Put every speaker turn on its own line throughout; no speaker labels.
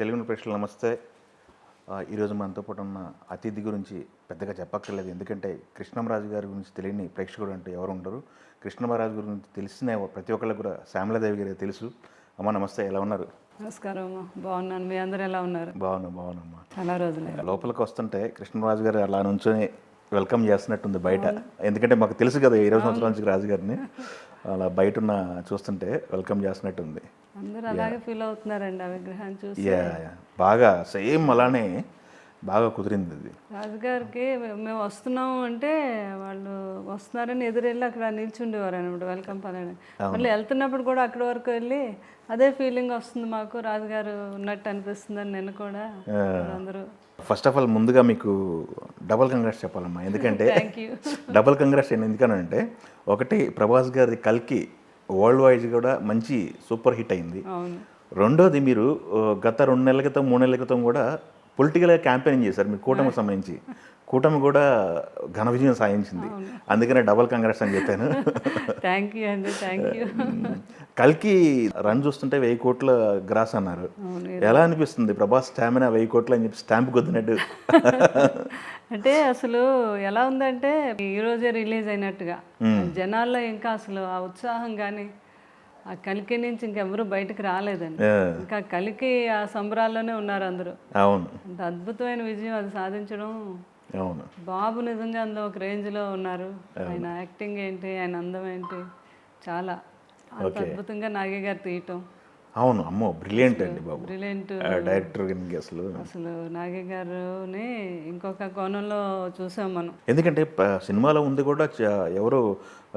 తెలుగు ప్రేక్షకులు నమస్తే. ఈరోజు మనతో పాటు ఉన్న అతిథి గురించి పెద్దగా చెప్పక్కర్లేదు, ఎందుకంటే కృష్ణంరాజు గారి గురించి తెలియని ప్రేక్షకుడు అంటే ఎవరు ఉండరు. కృష్ణంరాజు గురించి తెలిసిన ప్రతి ఒక్కళ్ళకి కూడా శ్యామలాదేవి గారికి తెలుసు. అమ్మ నమస్తే, ఎలా ఉన్నారు?
నమస్కారం అమ్మా, బాగున్నాను. మీ అందరూ ఎలా ఉన్నారు?
బాగున్నామ్మా.
చాలా రోజులే.
లోపలికి వస్తుంటే కృష్ణంరాజు గారు అలా నుంచొని వెల్కమ్ చేస్తున్నట్టుంది బయట, ఎందుకంటే మాకు తెలుసు కదా 20 సంవత్సరాల నుంచి రాజు గారిని. అలా బయట ఉన్న చూస్తుంటే వెల్కమ్ చేస్తున్నట్టుంది.
అందరూ అలాగే ఫీల్ అవుతున్నారండి ఆ విగ్రహాన్ని చూసి.
బాగా సేమ్ అలానే బాగా కుదిరింది అది.
రాజుగారికి మేము వస్తున్నాము అంటే వాళ్ళు వస్తున్నారని ఎదురెళ్ళి అక్కడ నిల్చుండేవారు అనమాట, వెల్కమ్ పని. మళ్ళీ వెళ్తున్నప్పుడు కూడా అక్కడి వరకు వెళ్ళి అదే ఫీలింగ్ వస్తుంది మాకు, రాజుగారు ఉన్నట్టు అనిపిస్తుందని నేను కూడా. అందరూ
ఫస్ట్ ఆఫ్ ఆల్ ముందుగా మీకు డబుల్ కంగ్రాట్స్ చెప్పాలమ్మా, ఎందుకంటే డబుల్ కంగ్రాట్స్ ఎందుకనంటే, ఒకటి ప్రభాస్ గారి కల్కి వరల్డ్ వైజ్ కూడా మంచి సూపర్ హిట్ అయింది. రెండోది మీరు గత 2 నెలల క్రితం 3 నెలల క్రితం కూడా పొలిటికల్గా క్యాంపెయిన్ చేశారు మీరు కూటమికి సంబంధించి. కూటమి కూడా ఘన విజయం సాధించింది, అందుకనే డబుల్ కంగ్రాట్స్ అని చెప్పాను.
థ్యాంక్ యూ అండి, థ్యాంక్ యూ.
కల్కి రన్ చూస్తుంటే 1000 కోట్ల గ్రాస్ అన్నారు. ఎలా అనిపిస్తుంది ప్రభాస్ స్టామినా 1000 కోట్లు అని చెప్పి స్టాంప్ కొద్దినట్టు?
అంటే అసలు ఎలా ఉందంటే ఈరోజే రిలీజ్ అయినట్టుగా జనాల్లో ఇంకా అసలు ఆ ఉత్సాహం కానీ ఆ కలికి నుంచి ఇంకెవరు బయటకు రాలేదండి. ఇంకా కలికి ఆ సంబరాల్లోనే ఉన్నారు అందరూ.
అవును,
అంత అద్భుతమైన విజయం అది సాధించడం.
అవును,
బాబు నిజంగా అందులో ఒక రేంజ్లో ఉన్నారు. ఆయన యాక్టింగ్ ఏంటి, ఆయన అందం ఏంటి, చాలా అంత అద్భుతంగా నాగే గారు తీయటం.
అవును, అమ్మో బ్రిలియంట్ అండి బాబు,
బ్రిలియంట్
డైరెక్టర్.
అసలు నాగే గారుని ఇంకొక కోణంలో చూసాం మనం.
ఎందుకంటే సినిమాలో ఉంది కూడా ఎవరు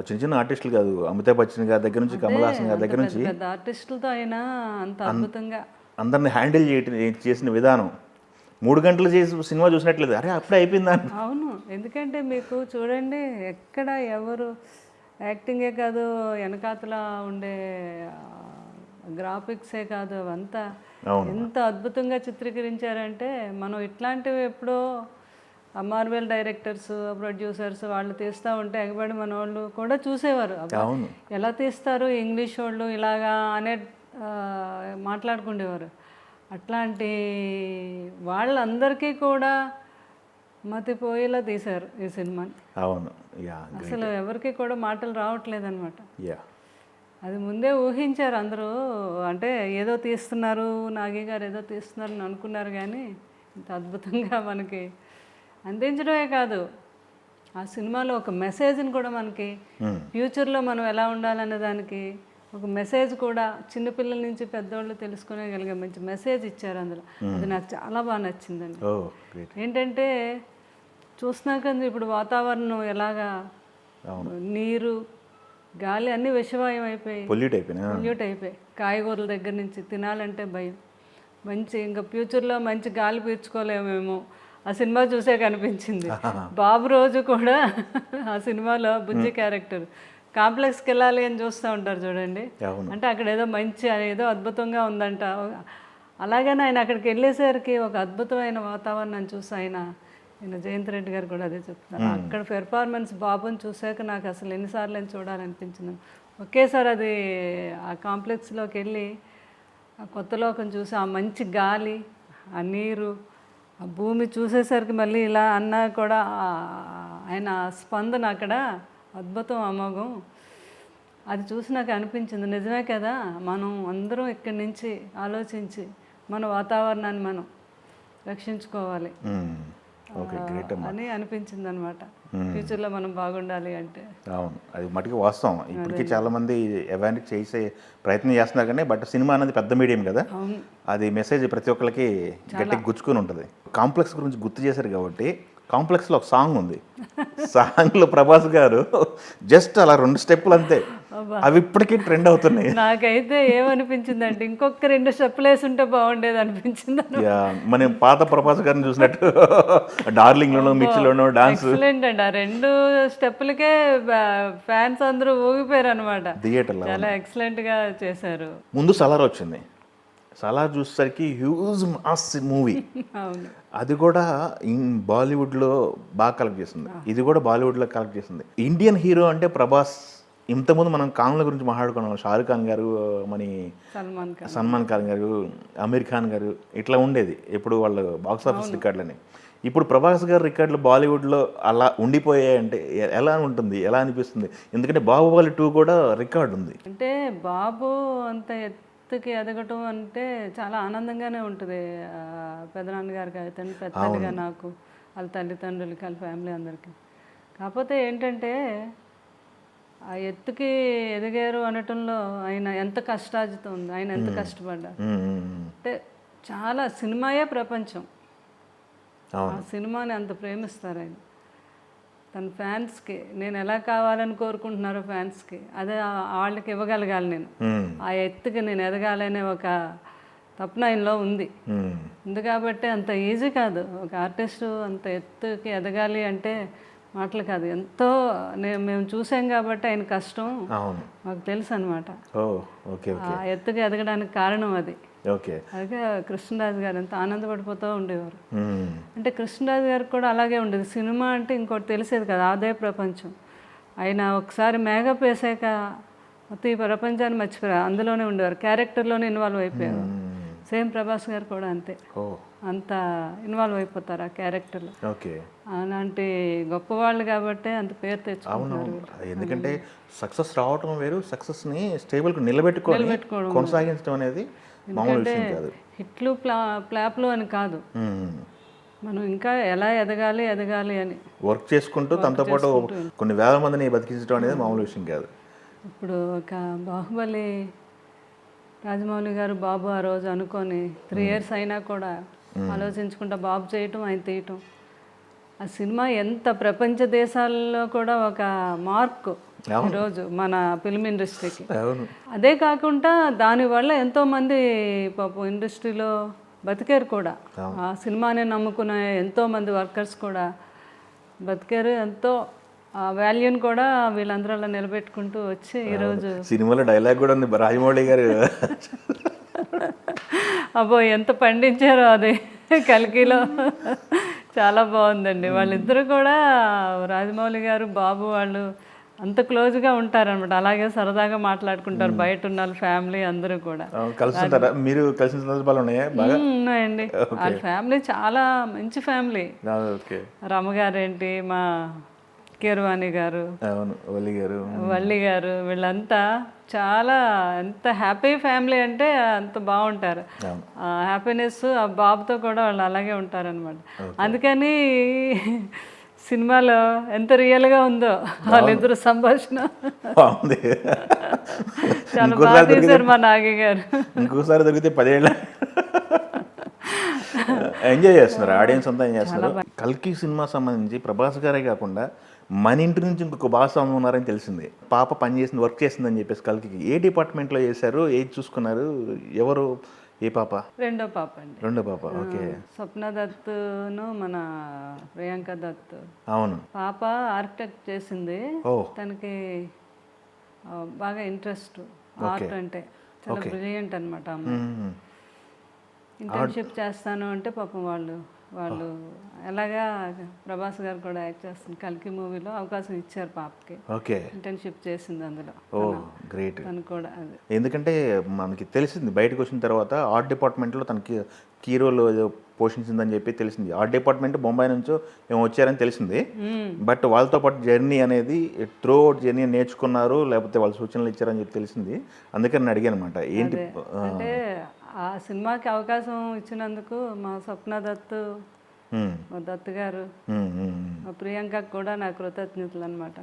చిన్న చిన్న ఆర్టిస్టులు కాదు, అమితాబ్ బచ్చన్ గారి దగ్గర నుంచి కమల్ హాసన్ గారి దగ్గర నుంచి
పెద్ద ఆర్టిస్టులతో అయినా అంత అద్భుతంగా
అందరిని హ్యాండిల్ చేసిన విధానం 3 గంటలు చేసి సినిమా చూసినట్లేదు, అరే అప్పుడే అయిపోయిందా.
అవును, ఎందుకంటే మీకు చూడండి ఎక్కడ ఎవరు యాక్టింగే కాదు, వెనకాతల ఉండే గ్రాఫిక్సే కాదు, అవంతా ఎంత అద్భుతంగా చిత్రీకరించారంటే మనం ఇట్లాంటివి ఎప్పుడో మార్వెల్ డైరెక్టర్స్ ప్రొడ్యూసర్స్ వాళ్ళు తీస్తూ ఉంటే ఎగబడి మన వాళ్ళు కూడా చూసేవారు, ఎలా తీస్తారు ఇంగ్లీష్ వాళ్ళు ఇలాగా అనే మాట్లాడుకునేవారు. అట్లాంటి వాళ్ళందరికీ కూడా మతిపోయేలా తీశారు ఈ సినిమాని.
అవును,
అసలు ఎవరికి కూడా మాటలు రావట్లేదు అనమాట. అది ముందే ఊహించారు అందరూ, అంటే ఏదో తీస్తున్నారు నాగి గారు ఏదో తీస్తున్నారని అనుకున్నారు, కానీ ఇంత అద్భుతంగా మనకి అందించడమే కాదు ఆ సినిమాలో ఒక మెసేజ్ని కూడా మనకి ఫ్యూచర్లో మనం ఎలా ఉండాలనే దానికి ఒక మెసేజ్ కూడా చిన్నపిల్లల నుంచి పెద్దవాళ్ళు తెలుసుకునేగలిగే మంచి మెసేజ్ ఇచ్చారు అందులో. అది నాకు చాలా బాగా నచ్చిందండి. ఏంటంటే చూసినాక ఇప్పుడు వాతావరణం ఎలాగా, నీరు గాలి అన్నీ విషవాయం అయిపోయి పొల్యూట్ అయిపోయి కాయగూరల దగ్గర నుంచి తినాలంటే భయం. మంచి ఇంకా ఫ్యూచర్లో మంచి గాలి పీల్చుకోలేమేమో ఆ సినిమా చూసే కనిపించింది. బాబు రోజు కూడా ఆ సినిమాలో బుజ్జి క్యారెక్టర్ కాంప్లెక్స్కి వెళ్ళాలి అని చూస్తూ ఉంటారు చూడండి, అంటే అక్కడ ఏదో మంచి ఏదో అద్భుతంగా ఉందంట. అలాగనే ఆయన అక్కడికి వెళ్ళేసరికి ఒక అద్భుతమైన వాతావరణాన్ని చూసి ఆయన జయంత్ రెడ్డి గారు కూడా అదే చెప్తున్నారు. అక్కడ పెర్ఫార్మెన్స్ బాబుని చూసాక నాకు అసలు ఎన్నిసార్లు అని చూడాలనిపించింది. ఒకేసారి అది ఆ కాంప్లెక్స్లోకి వెళ్ళి ఆ కొత్త లోకం చూసి ఆ మంచి గాలి, ఆ నీరు, ఆ భూమి చూసేసరికి మళ్ళీ ఇలా అన్నా కూడా ఆయన స్పందన అక్కడ అద్భుతం, అమోఘం. అది చూసి నాకు అనిపించింది నిజమే కదా, మనం అందరం ఇక్కడి నుంచి ఆలోచించి మన వాతావరణాన్ని మనం రక్షించుకోవాలి అని అనిపించింది అనమాట. ఫ్యూచర్లో మనం బాగుండాలి అంటే.
అవును, అది మటుకు వాస్తవం. ఇప్పటికీ చాలా మంది అవేర్నెస్ చేసే ప్రయత్నం చేస్తున్నారు, కానీ బట్ సినిమా అనేది పెద్ద మీడియం కదా, అది మెసేజ్ ప్రతి ఒక్కరికి గట్టిగా గుచ్చుకుని ఉంటుంది. కాంప్లెక్స్ గురించి గుర్తు చేశారు కాబట్టి కాంప్లెక్స్లో ఒక సాంగ్ ఉంది. సాంగ్లో ప్రభాస్ గారు జస్ట్ అలా 2 స్టెప్పులు అంతే, అవి ఇప్పటికీ ట్రెండ్ అవుతున్నాయి.
నాకైతే ఏమనిపించింది అంటే ఇంకొక 2 స్టెప్పులు వేసి ఉంటే బాగుండేది అనిపించింది.
మనం పాత ప్రభాస్ గారిని చూసినట్టు డార్లింగ్లోనో మిర్చిలోనో డాన్స్
ఎక్సలెంట్ అండి. ఆ 2 స్టెప్పులకే ఫ్యాన్స్ అందరూ ఊగిపోయారు అనమాట థియేటర్లో. చాలా ఎక్సలెంట్గా చేశారు.
ముందు సలార్ వచ్చింది, సలార్ చూసేసరికి హ్యూజ్ మాస్ మూవీ. అది కూడా బాలీవుడ్లో బాగా కలెక్ట్ చేసింది, ఇది కూడా బాలీవుడ్లో కలెక్ట్ చేసింది. ఇండియన్ హీరో అంటే ప్రభాస్ ఇంతకుముందు మనం ఖాన్ల గురించి మాట్లాడుకున్నాం, షారుఖ్ ఖాన్ గారు, మన సల్మాన్ ఖాన్ గారు, అమీర్ ఖాన్ గారు, ఇట్లా ఉండేది ఎప్పుడు వాళ్ళ బాక్స్ ఆఫీస్ రికార్డులని. ఇప్పుడు ప్రభాస్ గారి రికార్డులు బాలీవుడ్లో అలా ఉండిపోయాయి అంటే ఎలా ఉంటుంది, ఎలా అనిపిస్తుంది? ఎందుకంటే బాహుబలి 2 కూడా రికార్డు ఉంది.
అంటే బాబు అంత ఎత్తుకి ఎదగటం అంటే చాలా ఆనందంగానే ఉంటుంది. పెదనాన్నగారికి అయితే పెద్దగా నాకు, వాళ్ళ తల్లిదండ్రులకి, వాళ్ళ ఫ్యామిలీ అందరికీ. కాకపోతే ఏంటంటే ఆ ఎత్తుకి ఎదిగారు అనటంలో ఆయన ఎంత కష్టార్జితం ఉంది, ఆయన ఎంత కష్టపడ్డారు అంటే చాలా సినిమాయే ప్రపంచం. ఆ సినిమాని అంత ప్రేమిస్తారు ఆయన. తన ఫ్యాన్స్కి నేను ఎలా కావాలని కోరుకుంటున్నారో ఫ్యాన్స్కి అదే వాళ్ళకి ఇవ్వగలగాలి. నేను ఆ ఎత్తుకి నేను ఎదగాలనే ఒక తపన ఆయనలో ఉంది. కాబట్టి అంత ఈజీ కాదు. ఒక ఆర్టిస్టు అంత ఎత్తుకి ఎదగాలి అంటే మాటలు కాదు, ఎంతో మేము చూసాం కాబట్టి ఆయన కష్టం మాకు తెలుసు అనమాట. ఆ ఎత్తుకి ఎదగడానికి కారణం అది. అలాగే కృష్ణరాజు గారు ఎంత ఆనందపడిపోతూ ఉండేవారు. అంటే కృష్ణరాజు గారికి కూడా అలాగే ఉండేది. సినిమా అంటే ఇంకోటి తెలిసేది కదా, అదే ప్రపంచం. ఆయన ఒకసారి మేకప్ వేసాక మొత్తం ఈ ప్రపంచాన్ని మర్చిపోయారు, అందులోనే ఉండేవారు, క్యారెక్టర్లోనే ఇన్వాల్వ్ అయిపోయారు. సేమ్ ప్రభాస్ గారు కూడా అంతే, అంత ఇన్వాల్వ్ అయిపోతారు ఆ క్యారెక్టర్లో. అలాంటి గొప్పవాళ్ళు కాబట్టి అంత పేరు తెచ్చుకుంటున్నారు.
ఎందుకంటే సక్సెస్ రావటం వేరు, సక్సెస్ని స్టేబుల్గా నిలబెట్టుకోవడం, కొనసాగించడం అనేది మామూలు విషయం కాదు.
హిట్లు ప్లాప్లు అని కాదు, మనం ఇంకా ఎలా ఎదగాలి అని
వర్క్ చేసుకుంటూ తనతో పాటు కొన్ని వేల మందిని బతికించడం అనేది మామూలు విషయం కాదు.
ఇప్పుడు ఒక బాహుబలి రాజమౌళి గారు బాబు ఆ రోజు అనుకొని 3 years అయినా కూడా ఆలోచించుకుంటా బాబు చేయటం, ఆయన తీయటం, ఆ సినిమా ఎంత ప్రపంచ దేశాల్లో కూడా ఒక మార్క్ ఈరోజు మన ఫిల్మ్ ఇండస్ట్రీకి. అదే కాకుండా దానివల్ల ఎంతోమంది పాపం ఇండస్ట్రీలో బతికారు కూడా. ఆ సినిమాని నమ్ముకునే ఎంతోమంది వర్కర్స్ కూడా బతికారు. ఎంతో ఆ వాల్యూని కూడా వీళ్ళందరూ అలా నిలబెట్టుకుంటూ వచ్చి ఈరోజు
సినిమాలో డైలాగ్ కూడా ఉంది రాజమౌళి గారు.
అబ్బో ఎంత పండించారో అది కల్కిలో, చాలా బాగుందండి. వాళ్ళిద్దరూ కూడా రాజమౌళి గారు బాబు వాళ్ళు అంత క్లోజ్గా ఉంటారనమాట. అలాగే సరదాగా మాట్లాడుకుంటారు బయట ఉన్న ఫ్యామిలీ అందరూ కూడా.
మీరు కలిసిన సందర్భాలు ఉన్నాయా?
ఉన్నాయండి. వాళ్ళ ఫ్యామిలీ చాలా మంచి ఫ్యామిలీ. రమ్మగారేంటి, మా కీరవాణి గారు, వల్లి గారు, వీళ్ళంతా చాలా ఎంత హ్యాపీ ఫ్యామిలీ అంటే అంత బాగుంటారు. ఆ హ్యాపీనెస్ ఆ బాబుతో కూడా వాళ్ళు అలాగే ఉంటారనమాట. అందుకని సినిమాలో ఎంత రియల్గా ఉందో వాళ్ళిద్దరు సంభాషణ చాలా బాగా తీశారు మా నాగి గారు.
ఇంకోసారి దొరికితే 10 ఏళ్ళ ఎంజాయ్ చేస్తున్నారు, ఆడియన్స్ అంతా ఎంజాయ్ చేస్తున్నారు. కల్కి సినిమా సంబంధించి ప్రభాస్ గారే కాకుండా మన ఇంటి నుంచి ఇంకొక భాగస్వామి ఉన్నారని తెలిసింది. పాప పనిచేసింది, వర్క్ చేసిందని చెప్పేసి కల్కి ఏ డిపార్ట్మెంట్లో చేశారు, ఏది చూసుకున్నారు, ఎవరు, ఏ పాప?
రెండో పాప అండి.
రెండో పాప, ఓకే.
స్వప్న దత్తును మన ప్రియాంక దత్.
అవును.
పాప ఆర్కిటెక్ట్ చేసింది. తనకి బాగా ఇంట్రెస్ట్ ఆర్ట్ అంటే, చాలా బ్రిలియంట్ అనమాట. ఇంటర్న్షిప్ చేస్తాను అంటే పాపం వాళ్ళు ఎలాగా ప్రభాస్ గారు కూడా యాక్ట్ చేస్తుంది కల్కి మూవీలో, అవకాశం ఇచ్చారు పాపకి. ఇంటర్న్షిప్ చేసింది అందులో.
గ్రేట్.
తను కూడా అదే,
ఎందుకంటే మనకి తెలిసింది బయటకు వచ్చిన తర్వాత ఆర్ట్ డిపార్ట్మెంట్లో తనకి కీ రోల్ పోషించిందని చెప్పి తెలిసింది. ఆర్ట్ డిపార్ట్మెంట్ బొంబాయి నుంచో ఏమో వచ్చారని తెలిసింది. బట్ వాళ్ళతో పాటు జర్నీ అనేది త్రూ అవుట్ జర్నీ నేర్చుకున్నారు, లేకపోతే వాళ్ళు సూచనలు ఇచ్చారని చెప్పి తెలిసింది. అందుకని నేను అడిగాను అనమాట, ఏంటి
అంటే ఆ సినిమాకి అవకాశం ఇచ్చినందుకు మా స్వప్న దత్తు, మా దత్తు గారు, మా ప్రియాంకకు కూడా నా కృతజ్ఞతలు అనమాట.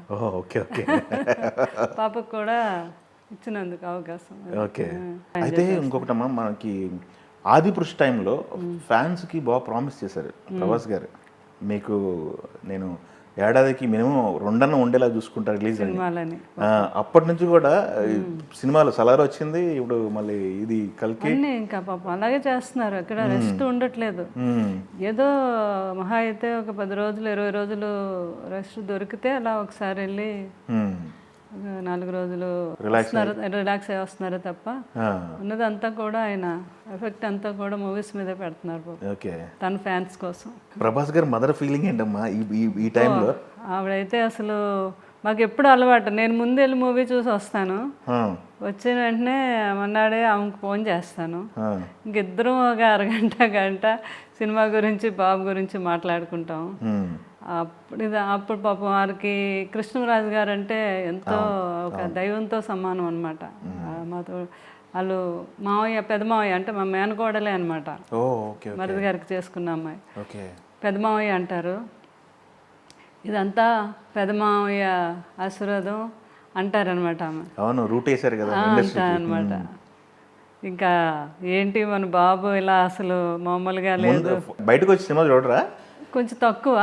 పాపకు కూడా ఇచ్చినందుకు అవకాశం.
ఓకే. అయితే ఇంకొకటమ్మా, మనకి ఆదిపురుష్ టైంలో ఫ్యాన్స్కి బాగా ప్రామిస్ చేశారు ప్రభాస్ గారు, మీకు నేను ఏడాదికి మినిమం 2 ఉండేలా చూసుకుంటారు రిలీజ్ అని. అప్పటి నుంచి కూడా సినిమాలు సలార్ వచ్చింది, ఇప్పుడు మళ్ళీ ఇది కల్కి,
ఇంకా పాపం అలాగే చేస్తున్నారు. అక్కడ రెస్ట్ ఉండట్లేదు. ఏదో మహా అయితే ఒక 10 రోజులు 20 రోజులు రెస్ట్ దొరికితే అలా ఒకసారి వెళ్ళి 4 రోజులు రిలాక్స్ అయ్యి వస్తున్నారు తప్ప ఉన్నదంతా కూడా ఆయన ఎఫెక్ట్ అంతా కూడా మూవీస్ మీద పెడుతున్నారు తన ఫ్యాన్స్ కోసం.
ప్రభాస్ గారి మదర్ ఫీలింగ్ ఏంటమ్మా ఈ టైంలో?
ఆవిడైతే అసలు మాకు ఎప్పుడు అలవాటు. నేను ముందు వెళ్ళి మూవీ చూసి వస్తాను,
ఆ,
వచ్చిన వెంటనే మొన్నాడే ఆమెకు ఫోన్ చేస్తాను.
ఆ,
ఇంకిద్దరం ఒక అరగంట గంట సినిమా గురించి బాబు గురించి మాట్లాడుకుంటాం.
ఉమ్,
అప్పుడు పాపం వారికి కృష్ణరాజు గారు అంటే ఎంతో ఒక దైవంతో సమానం అనమాట. మాతో వాళ్ళు మావయ్య, పెద్ద మావయ్య అంటే మా మేనకోడలే అనమాట.
ఓ ఓకే
మరిది గారికి చేసుకున్న అమ్మాయి
ఓకే.
పెద్ద మావయ్య అంటారు. ఇదంతా పెద్ద మావయ్య ఆశీర్వాదం అంటారనమాట ఆమె.
అవును, రూట్ వేశారు కదా
అంతా అనమాట. ఇంకా ఏంటి మన బాబు ఇలా అసలు మామూలుగా లేదు.
బయటకు వచ్చి సినిమా చూడరా?
కొంచెం తక్కువ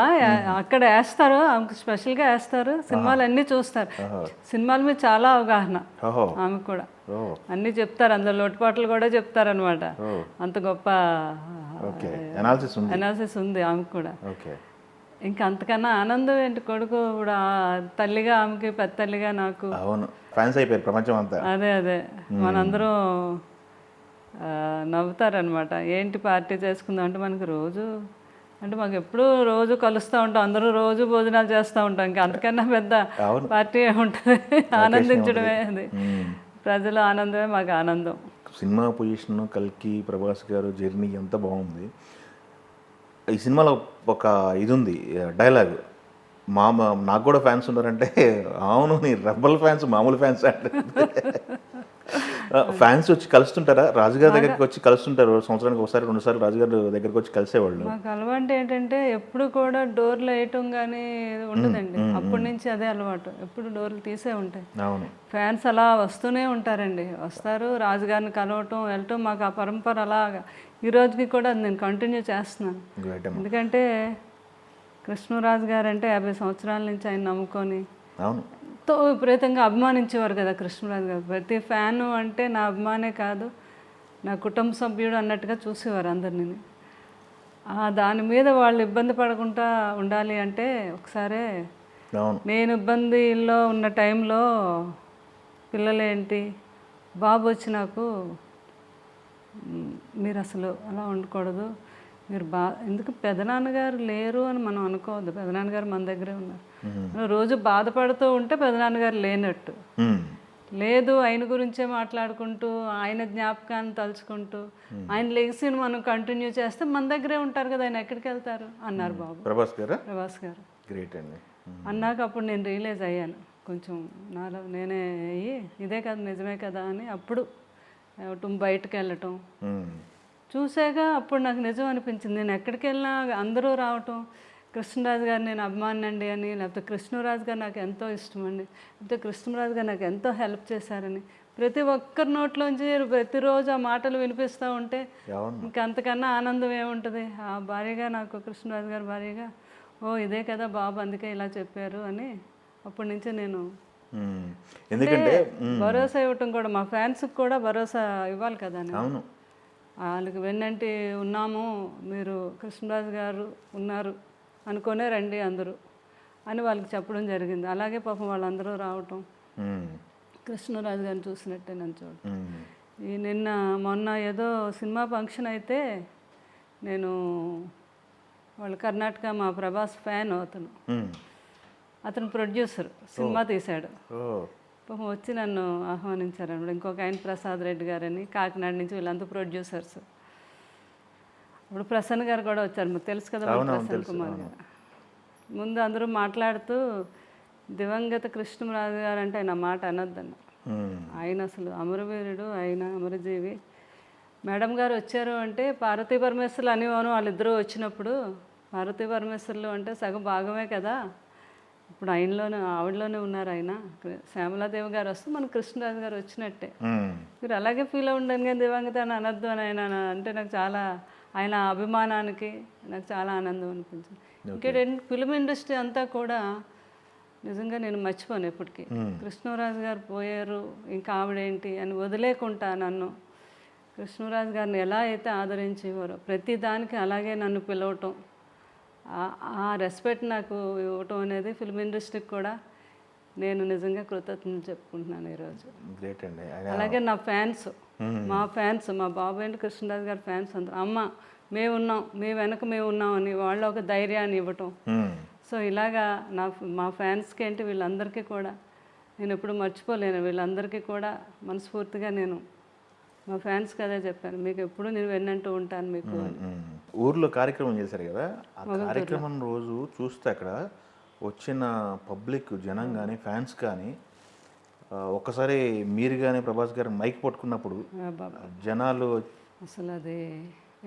అక్కడ వేస్తారు, ఆమెకు స్పెషల్గా వేస్తారు. సినిమాలు అన్నీ చూస్తారు, సినిమాల మీద చాలా అవగాహన
ఓహో,
ఆమెకు కూడా.
ఓ
అన్నీ చెప్తారు, అందులో లోటుపాట్లు కూడా చెప్తారనమాట. అంత గొప్ప
ఓకే, అనాలిసిస్ ఉంది.
అనాలిసిస్ ఉంది ఆమెకు కూడా.
ఓకే.
ఇంకా అంతకన్నా ఆనందం ఏంటి, కొడుకు కూడా తల్లిగా ఆమెకి, పెద్ద తల్లిగా నాకు.
అవును, ఫ్యాన్స్ అయిపోయారు ప్రపంచం అంతా.
అదే మనందరం నవ్వుతారనమాట. ఏంటి పార్టీ చేసుకుందాం అంటే మనకి రోజు అంటే మాకు ఎప్పుడూ రోజు కలుస్తూ ఉంటాం, అందరూ రోజు భోజనాలు చేస్తూ ఉంటాం. ఇంకా అంతకన్నా పెద్ద పార్టీ ఉంటుంది. ఆనందించడమే అది, ప్రజల ఆనందమే మాకు ఆనందం.
సినిమా పొజిషన్, కల్కి, ప్రభాస్ గారు జర్నీ ఎంత బాగుంది. ఈ సినిమాలో ఒక ఇది ఉంది, డైలాగ్, నాకు కూడా ఫ్యాన్స్ ఉన్నారంటే, అవును నీ రెబల్ ఫ్యాన్స్ మామూలు ఫ్యాన్స్ అంటే. ఫ్యాన్స్ వచ్చి కలుస్తుంటారా? రాజుగారి దగ్గరికి వచ్చి కలుస్తుంటారు, సంవత్సరానికి ఒకసారి 2 సార్లు రాజుగారి దగ్గరికి వచ్చి కలిసేవాళ్ళు.
మాకు అలవాటు ఏంటంటే ఎప్పుడు కూడా డోర్లు వేయటం కానీ ఉండదండి. అప్పటి నుంచి అదే అలవాటు, ఎప్పుడు డోర్లు తీసే ఉంటాయి.
అవును,
ఫ్యాన్స్ అలా వస్తూనే ఉంటారండి, వస్తారు రాజుగారిని కలవటం వెళ్ళటం. మాకు ఆ పరంపర అలాగా ఈ రోజుకి కూడా నేను కంటిన్యూ చేస్తున్నాను. ఎందుకంటే కృష్ణరాజు గారు అంటే 50 సంవత్సరాల నుంచి ఆయన నమ్ముకొని
అవును,
ఎంతో విపరీతంగా అభిమానించేవారు కదా కృష్ణరాజు గారు. ప్రతి ఫ్యాను అంటే నా అభిమానే కాదు, నా కుటుంబ సభ్యుడు అన్నట్టుగా చూసేవారు అందరినీ. దాని మీద వాళ్ళు ఇబ్బంది పడకుండా ఉండాలి అంటే ఒకసారి నేను ఇబ్బందిలో ఉన్న టైంలో పిల్లలేంటి బాబు వచ్చి నాకు, మీరు అసలు అలా ఉండకూడదు, మీరు ఎందుకు పెదనాన్నగారు లేరు అని మనం అనుకోవద్దు, పెదనాన్నగారు మన దగ్గరే ఉన్నారు. మనం రోజు బాధపడుతూ ఉంటే పెదనాన్నగారు లేనట్టు. లేదు, ఆయన గురించే మాట్లాడుకుంటూ ఆయన జ్ఞాపకాన్ని తలుచుకుంటూ ఆయన లెగసీని మనం కంటిన్యూ చేస్తే మన దగ్గరే ఉంటారు కదా, ఆయన ఎక్కడికి వెళ్తారు అన్నారు బాబు. ప్రభాస్ గారు
గ్రేట్ అండి
అన్నాక అప్పుడు నేను రియలైజ్ అయ్యాను కొంచెం, నాలో నేనే అయ్యి ఇదే కదా నిజమే కదా అని. అప్పుడు బయటకు వెళ్ళటం చూసాక అప్పుడు నాకు నిజం అనిపించింది. నేను ఎక్కడికి వెళ్ళినా అందరూ రావటం, కృష్ణరాజు గారు నేను అభిమాని అండి అని, లేకపోతే కృష్ణరాజు గారు నాకు ఎంతో ఇష్టం అండి, లేకపోతే కృష్ణరాజు గారు నాకు ఎంతో హెల్ప్ చేశారని ప్రతి ఒక్కరి నోట్లోంచి ప్రతిరోజు ఆ మాటలు వినిపిస్తూ ఉంటే ఇంకా అంతకన్నా ఆనందం ఏముంటుంది. ఆ భార్యగా నాకు కృష్ణరాజు గారు భార్యగా, ఓ ఇదే కదా బాబు అందుకే ఇలా చెప్పారు అని అప్పటి నుంచి నేను
ఎందుకంటే
భరోసా ఇవ్వటం కూడా, మా ఫ్యాన్స్కి కూడా భరోసా ఇవ్వాలి కదా.
అవును,
వాళ్ళకి వెన్నంటి ఉన్నాము, మీరు కృష్ణరాజు గారు ఉన్నారు అనుకునే రండి అందరూ అని వాళ్ళకి చెప్పడం జరిగింది. అలాగే పాపం వాళ్ళందరూ రావటం, కృష్ణరాజు గారిని చూసినట్టే నన్ను చూడటం. ఈ మొన్న ఏదో సినిమా ఫంక్షన్ అయితే నేను వాళ్ళు కర్ణాటక మా ప్రభాస్ ఫ్యాన్ అతను ప్రొడ్యూసర్, సినిమా తీశాడు. పాపం వచ్చి నన్ను ఆహ్వానించారు అన్నమాట. ఇంకొక ఆయన ప్రసాద్ రెడ్డి గారని కాకినాడ నుంచి, వీళ్ళంతా ప్రొడ్యూసర్స్. ఇప్పుడు ప్రసన్న గారు కూడా వచ్చారు, మీకు తెలుసు కదా ప్రసన్న కుమార్ గారు. ముందు అందరూ మాట్లాడుతూ దివంగత కృష్ణరాజు గారు అంటే ఆయన మాట అనొద్దన్న, ఆయన అసలు అమరవీరుడు, ఆయన అమరజీవి. మేడం గారు వచ్చారు అంటే పార్వతీ పరమేశ్వర్లు అనేవాను, వాళ్ళిద్దరూ వచ్చినప్పుడు పార్వతీ పరమేశ్వర్లు అంటే సగం భాగమే కదా, ఇప్పుడు ఆవిడలోనే ఉన్నారు ఆయన. శ్యామలాదేవి గారు వస్తే మన కృష్ణరాజు గారు వచ్చినట్టే, మీరు అలాగే ఫీల్ అవ్వండి కానీ దివంగత అని అనొద్దు అని ఆయన అంటే నాకు చాలా, ఆయన అభిమానానికి నాకు చాలా ఆనందం అనిపించింది. ఇంకేంటి ఫిల్మ్ ఇండస్ట్రీ అంతా కూడా నిజంగా నేను మర్చిపోను ఎప్పటికీ. కృష్ణరాజు గారు పోయారు ఇంకా ఆవిడేంటి అని వదిలేకుంటా నన్ను కృష్ణరాజు గారిని ఎలా అయితే ఆదరించేవారో ప్రతి దానికి అలాగే నన్ను పిలవటం, ఆ రెస్పెక్ట్ నాకు ఇవ్వటం అనేది ఫిల్మ్ ఇండస్ట్రీకి కూడా నేను నిజంగా కృతజ్ఞతలు చెప్పుకుంటున్నాను ఈరోజు.
గ్రేట్ అండి.
అలాగే నా ఫ్యాన్స్, మా ఫ్యాన్స్, మా బాబు ఏంటి కృష్ణరాజు గారి ఫ్యాన్స్ అందరూ, అమ్మ మేమున్నాం, మీ వెనక మేము ఉన్నామని వాళ్ళు ఒక ధైర్యాన్ని ఇవ్వటం, సో ఇలాగా మా ఫ్యాన్స్కి ఏంటి వీళ్ళందరికీ కూడా నేను ఎప్పుడు మర్చిపోలేను. వీళ్ళందరికీ కూడా మనస్ఫూర్తిగా నేను మా ఫ్యాన్స్కి అదే చెప్పాను, మీకు ఎప్పుడు నేను వెన్నంటూ ఉంటాను మీకు అని.
ఊర్లో కార్యక్రమం చేశారు కదా, ఆ కార్యక్రమం రోజు చూస్తే అక్కడ వచ్చిన పబ్లిక్ జనం కానీ ఫ్యాన్స్ కానీ ఒక్కసారి మీరు కానీ ప్రభాస్ గారు మైక్ పట్టుకున్నప్పుడు జనాలు
అసలు అది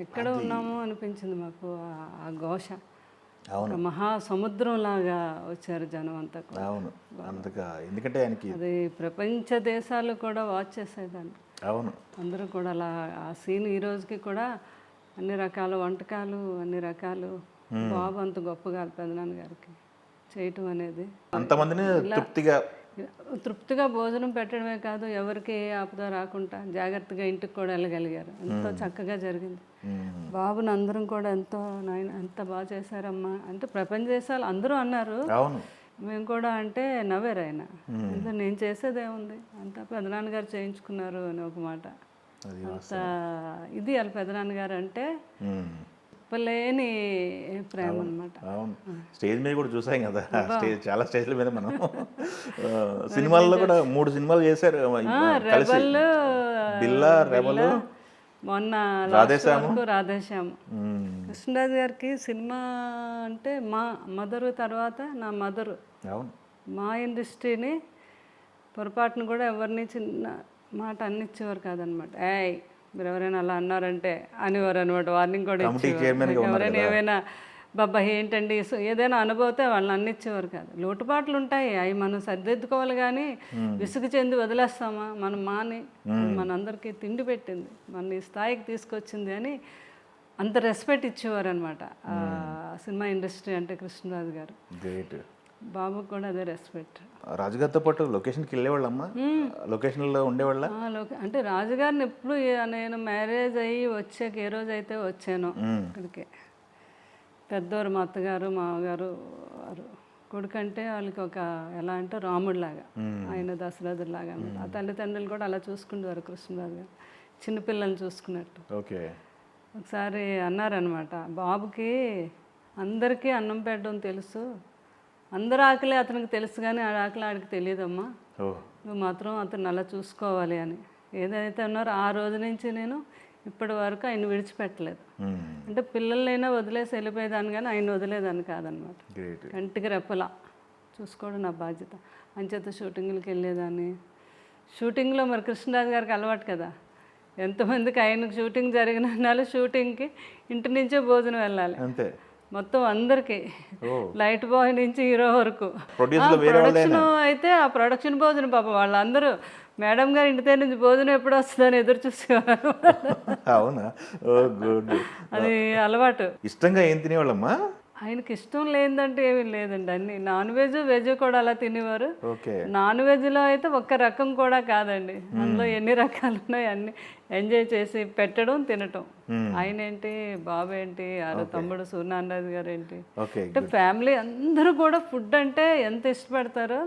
ఎక్కడ ఉన్నామో అనిపించింది మాకు. ఆ ఘోష
అవును,
మహా సముద్రం లాగా వచ్చారు జనం అంతా కూడా.
అవును, అంతగా ఎందుకంటే ఆయనకి
అది ప్రపంచ దేశాలు కూడా వాచ్ చేసేదాన్ని.
అవును,
అందరూ కూడా అలా ఆ సీన్ ఈ రోజుకి కూడా అన్ని రకాల వంటకాలు అన్ని రకాలు బాబు అంత గొప్పగా పెదనాన్న గారికి చేయటం అనేది,
అంతమందిని
తృప్తిగా భోజనం పెట్టడమే కాదు, ఎవరికి ఏ ఆపద రాకుండా జాగ్రత్తగా ఇంటికి కూడా వెళ్ళగలిగారు. ఎంతో చక్కగా జరిగింది. బాబుని అందరం కూడా ఎంతో నాయన ఎంత బాగా చేశారమ్మా అంటే ప్రపంచ దేశాలు అందరూ అన్నారు.
అవును,
మేము కూడా అంటే నవ్వారు ఆయన. అంటే నేను చేసేదేముంది అంతా పెదనాన్నగారు చేయించుకున్నారు అని ఒక మాట. అంత ఇది వాళ్ళ పెదనాన్నగారు అంటే చెప్పలేని ప్రేమ అనమాట.
అవును, స్టేజ్ మీద కూడా చూసాం కదా, చాలా స్టేజ్ల మీద మనం సినిమాల్లో కూడా 3 సినిమాలు చేశారు కలిసి, బిల్లా, రెబల్,
మొన్న రాధేశ్యాము. కృష్ణరాజు గారికి సినిమా అంటే మా మదరు తర్వాత నా మదరు.
అవును,
మా ఇండస్ట్రీని పొరపాటును కూడా ఎవరిని చిన్న మాట అన్నిచ్చేవారు కాదనమాట. ఏయ్ మీరు ఎవరైనా అలా అన్నారంటే అనేవారు అనమాట. వార్నింగ్ కూడా ఇచ్చేవారు. ఎవరైనా ఏమైనా బాబా ఏంటండి ఏదైనా అనుభవతే వాళ్ళని అన్నిచ్చేవారు కాదు. లోటుపాట్లు ఉంటాయి, అవి మనం సరిదిద్దుకోవాలి. కానీ విసుగు చెంది వదిలేస్తామా? మనం మాని మనందరికీ తిండి పెట్టింది, మన ఈ స్థాయికి తీసుకొచ్చింది అని అంత రెస్పెక్ట్ ఇచ్చేవారు అనమాట సినిమా ఇండస్ట్రీ అంటే కృష్ణరాజు గారు.
గ్రేట్.
బాబు కూడా అదే రెస్పెక్ట్.
రాజుగారితో పాటు లొకేషన్కి వెళ్ళేవాళ్ళమ్మా, లొకేషన్లో ఉండేవాళ్ళ?
అంటే రాజుగారిని ఎప్పుడు నేను మ్యారేజ్ అయ్యి వచ్చాక ఏ రోజు అయితే వచ్చానో ఇక్కడికి, పెద్దవారు మా అత్తగారు మామగారు వారు కొడుకంటే వాళ్ళకి ఒక ఎలా అంటే రాముడిలాగా, ఆయన దశరథుడిలాగా అనమాట. ఆ తల్లిదండ్రులు కూడా అలా చూసుకుంటారు కృష్ణరాజు గారు, చిన్నపిల్లల్ని చూసుకున్నట్టు.
ఓకే.
ఒకసారి అన్నారనమాట, బాబుకి అందరికీ అన్నం పెట్టడం తెలుసు, అందరు ఆకలి అతనికి తెలుసు కానీ ఆ ఆకలి ఆడికి తెలియదమ్మా, నువ్వు మాత్రం అతను అలా చూసుకోవాలి అని. ఏదైతే ఉన్నారో ఆ రోజు నుంచి నేను ఇప్పటి వరకు ఆయన విడిచిపెట్టలేదు. అంటే పిల్లలైనా వదిలేసి వెళ్ళిపోయేదాన్ని కానీ ఆయన వదిలేదాన్ని కాదనమాట. కంటికి రెప్పలా చూసుకోవడం నా బాధ్యత. అంచేత షూటింగ్లకి వెళ్ళేదాన్ని. షూటింగ్లో మరి కృష్ణరాజు గారికి అలవాటు కదా, ఎంతమందికి ఆయనకు షూటింగ్ జరిగిన నాళ్ళు షూటింగ్కి ఇంటి నుంచే భోజనం వెళ్ళాలి
అంతే,
మొత్తం అందరికి, లైట్ బాయ్ నుంచి హీరో వరకు. ప్రొడక్షన్ అయితే ఆ ప్రొడక్షన్ భోజనం పాప వాళ్ళందరూ మేడం గారు ఇంటి దగ్గర నుంచి భోజనం ఎప్పుడు వస్తుందని ఎదురు చూసేవారు.
అవునా?
అది అలవాటు.
ఇష్టంగా ఏం తినేవాళ్ళమ్మా?
ఆయనకి ఇష్టం లేదంటే ఏమీ లేదండి, అన్ని నాన్ వెజ్ వెజ్ కూడా అలా తినేవారు. నాన్ వెజ్లో అయితే ఒక్క రకం కూడా కాదండి, అందులో ఎన్ని రకాలు ఉన్నాయి అన్ని ఎంజాయ్ చేసి పెట్టడం తినటం. ఆయన ఏంటి, బాబు ఏంటి, తమ్ముడు సూర్యనారాయణ గారు ఏంటి, అంటే ఫ్యామిలీ అందరూ కూడా ఫుడ్ అంటే ఎంత ఇష్టపడతారో.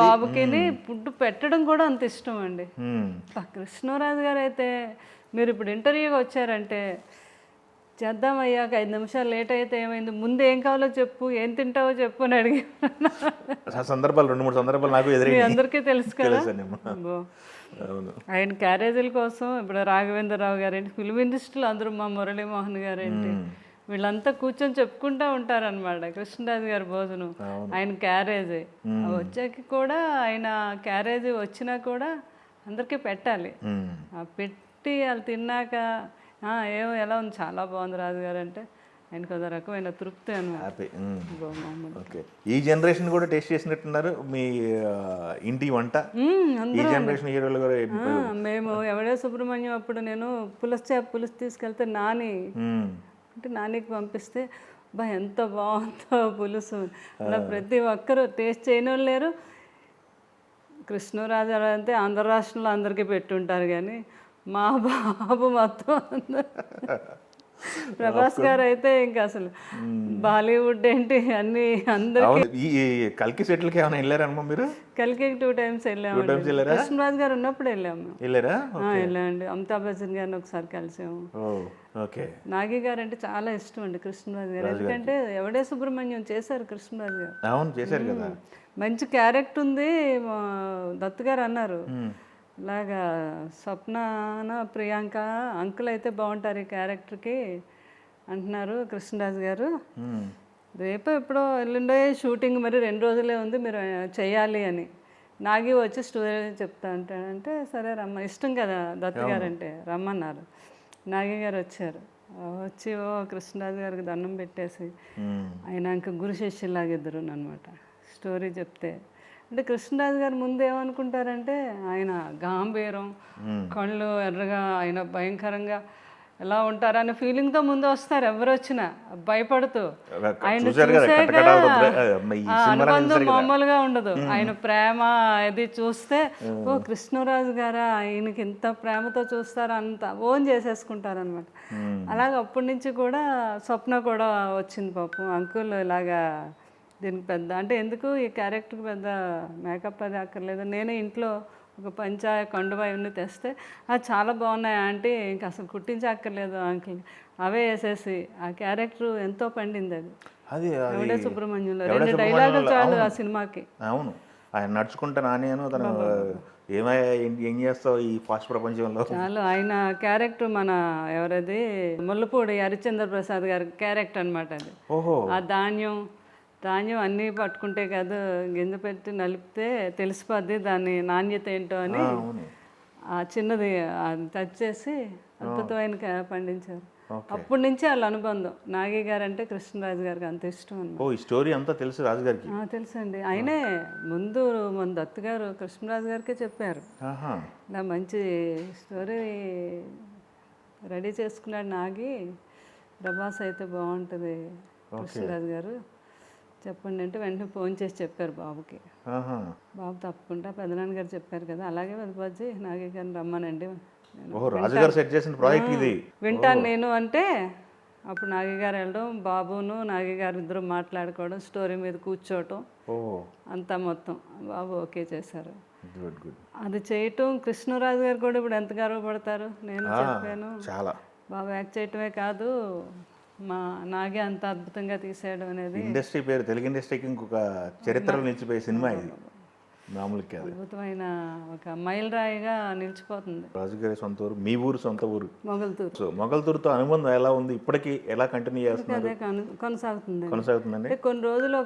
బాబుకి ఫుడ్ పెట్టడం కూడా అంత ఇష్టం అండి. కృష్ణరాజు గారు అయితే మీరు ఇప్పుడు ఇంటర్వ్యూకి వచ్చారంటే చేద్దాం అయ్యాక 5 నిమిషాలు లేట్ అయితే ఏమైంది, ముందు ఏం కావాలో చెప్పు, ఏం తింటావో చెప్పు అని అడిగి
సందర్భాలు 2-3 సందర్భాలు నాకు ఎదురయ్యాయి.
అందరికీ తెలుసు కదా. ఆయన క్యారేజీల కోసం ఇప్పుడు రాఘవేంద్రరావు గారేంటి, ఫిల్మ్ ఇండస్ట్రీలో అందరూ మా మురళీమోహన్ గారేంటి, వీళ్ళంతా కూర్చొని చెప్పుకుంటూ ఉంటారనమాట కృష్ణరాజు గారి భోజనం, ఆయన క్యారేజీ వచ్చాక కూడా, ఆయన క్యారేజీ వచ్చినా కూడా అందరికీ పెట్టాలి. పెట్టి వాళ్ళు తిన్నాక ఏమో ఎలా ఉంది, చాలా బాగుంది రాజుగారు అంటే ఆయనకు ఒక రకమైన తృప్తి అన్నమాట.
ఈ జనరేషన్ కూడా టేస్ట్ చేసినట్టున్నారు మీ ఇంటి వంట. ఈ జనరేషన్ హీరోలు కూడా
మేము ఎవడే సుబ్రహ్మణ్యం అప్పుడు నేను పులుసు తీసుకెళ్తే నాని అంటే నానికి పంపిస్తే బా ఎంత బాగుందో పులుసు, అలా ప్రతి ఒక్కరు టేస్ట్ చేయని వాళ్ళు లేరు. కృష్ణరాజు అంటే ఆంధ్ర రాష్ట్రంలో అందరికీ పెట్టుంటారు కానీ మా బాబు మొత్తం ప్రభాస్ గారు అయితే ఇంకా అసలు బాలీవుడ్ ఏంటి అన్ని అందరు
అవును. ఈ కల్కి సెటిల్కి ఏమైనా వెళ్ళారమ్మా మీరు?
కలికి 2 times వెళ్ళాము.
2 times వెళ్ళారా?
కృష్ణరాజు గారు ఉన్నప్పుడు వెళ్ళాము.
వెళ్ళారా?
వెళ్ళామండి. అమితాబ్ బచ్చన్ గారిని ఒకసారి కలిసాము.
ఓ ఓకే.
నాగి గారు అంటే చాలా ఇష్టం అండి కృష్ణరాజు గారు. ఎందుకంటే ఎవడే సుబ్రహ్మణ్యం చేశారు కృష్ణరాజు గారు.
అవును చేశారు కదా.
మంచి క్యారెక్టర్ ఉంది. మా దత్తు గారు అన్నారు ఇలాగా స్వప్న ప్రియాంక అంకుల్ అయితే బాగుంటారు ఈ క్యారెక్టర్కి అంటున్నారు కృష్ణరాజు గారు. రేపు ఎప్పుడో ఎల్లుండే షూటింగ్, మరి 2 రోజులే ఉంది, మీరు చేయాలి అని. నాగి వచ్చి స్టోరీ చెప్తా అంటాడంటే సరే రమ్మ, ఇష్టం కదా దత్తు గారు అంటే, రమ్మన్నారు. నాగి గారు వచ్చారు. వచ్చి కృష్ణరాజు గారికి దండం పెట్టేసి ఆయన ఇంకా గురు శిష్యులాగా ఇద్దరు అనమాట. స్టోరీ చెప్తే అంటే కృష్ణరాజు గారు ముందు ఏమనుకుంటారంటే ఆయన గాంభీరం, కళ్ళు ఎర్రగా, ఆయన భయంకరంగా ఎలా ఉంటారనే ఫీలింగ్తో ముందు వస్తారు ఎవరు వచ్చినా, భయపడుతూ. ఆయన చూసాక అనుబంధం మామూలుగా ఉండదు. ఆయన ప్రేమ అది చూస్తే ఓ కృష్ణరాజు గారా, ఆయనకి ఇంత ప్రేమతో చూస్తారు, అంత ఓన్ చేసేసుకుంటారనమాట. అలాగే అప్పటి నుంచి కూడా స్వప్న కూడా వచ్చింది పాపం. అంకుల్ ఇలాగా దీనికి పెద్ద అంటే ఎందుకు ఈ క్యారెక్టర్కి పెద్ద మేకప్ అది అక్కర్లేదు, నేనే ఇంట్లో ఒక పంచాయ కండువా ఇవన్నీ తెస్తే అది చాలా బాగున్నాయి ఆంటీ, ఇంకా అసలు కుట్టించక్కర్లేదు అంకుల్, అవే వేసేసి ఆ క్యారెక్టర్ ఎంతో పండింది. అది ఎవడే సుబ్రహ్మణ్యంలో 2 డైలాగులు చాలు ఆ సినిమాకి.
అవును, ఆయన నడుచుకుంటా నానేను తను ఏం చేస్తావు ఈ ఫాస్ట్ ప్రపంచంలో
చాలు. ఆయన క్యారెక్టర్ మన ఎవరది ముల్లపూడి హరిశ్చంద్ర ప్రసాద్ గారి క్యారెక్టర్ అనమాట అది. ఆ ధాన్యం అన్నీ పట్టుకుంటే కాదు, గింజ పెట్టి నలిపితే తెలిసిపోద్ది దాని నాణ్యత ఏంటో అని ఆ చిన్నది టచ్ చేసి అద్భుతమైన పండించారు. అప్పటి నుంచి వాళ్ళ అనుబంధం. నాగి గారు అంటే కృష్ణరాజు గారికి అంత ఇష్టం అన్నమాట.
ఈ స్టోరీ అంతా తెలుసు రాజు గారికి?
తెలుసండి. ఆయనే ముందు మన దత్తు గారు కృష్ణరాజు గారికే చెప్పారు, ఇలా మంచి స్టోరీ రెడీ చేసుకున్నాడు నాగి, ప్రభాస్ అయితే బాగుంటుంది కృష్ణరాజు గారు చెప్పండి అంటే వెంటనే ఫోన్ చేసి చెప్పారు బాబుకి. బాబు తప్పకుండా పెదనాన్న గారు చెప్పారు కదా, అలాగే పెద్దబాజీ నాగి గారిని రమ్మనండి, వింటాను నేను అంటే. అప్పుడు నాగి గారు వెళ్ళడం, బాబును నాగి గారు ఇద్దరు మాట్లాడుకోవడం, స్టోరీ మీద కూర్చోవటం అంతా మొత్తం బాబు ఓకే చేశారు. అది చేయటం కృష్ణరాజు గారు కూడా ఇప్పుడు ఎంత గర్వపడతారు. నేను చెప్పాను బాబు యాక్ట్ చేయటమే కాదు మా నాగే అంత అద్భుతంగా తీసాడు అనేది.
ఇండస్ట్రీ పేరు, తెలుగు ఇండస్ట్రీకి ఇంకొక చరిత్రలో నిలిచిపోయే సినిమా ఇది, మామూలు కాదు.
అద్భుతమైన ఒక మైల్ రాయిగా నిలిచిపోతుంది.
రాజుగారి సొంత ఊరు, మీ ఊరు సొంత ఊరు
మొగల్తూరు.
సో మొగల్తూరుతో అనుబంధం ఎలా ఉంది ఇప్పటికీ, ఎలా కంటిన్యూ చేస్తున్నారు?
అదే కొనసాగుతుంది.
కొనసాగుతుందండి.
కొన్ని రోజులు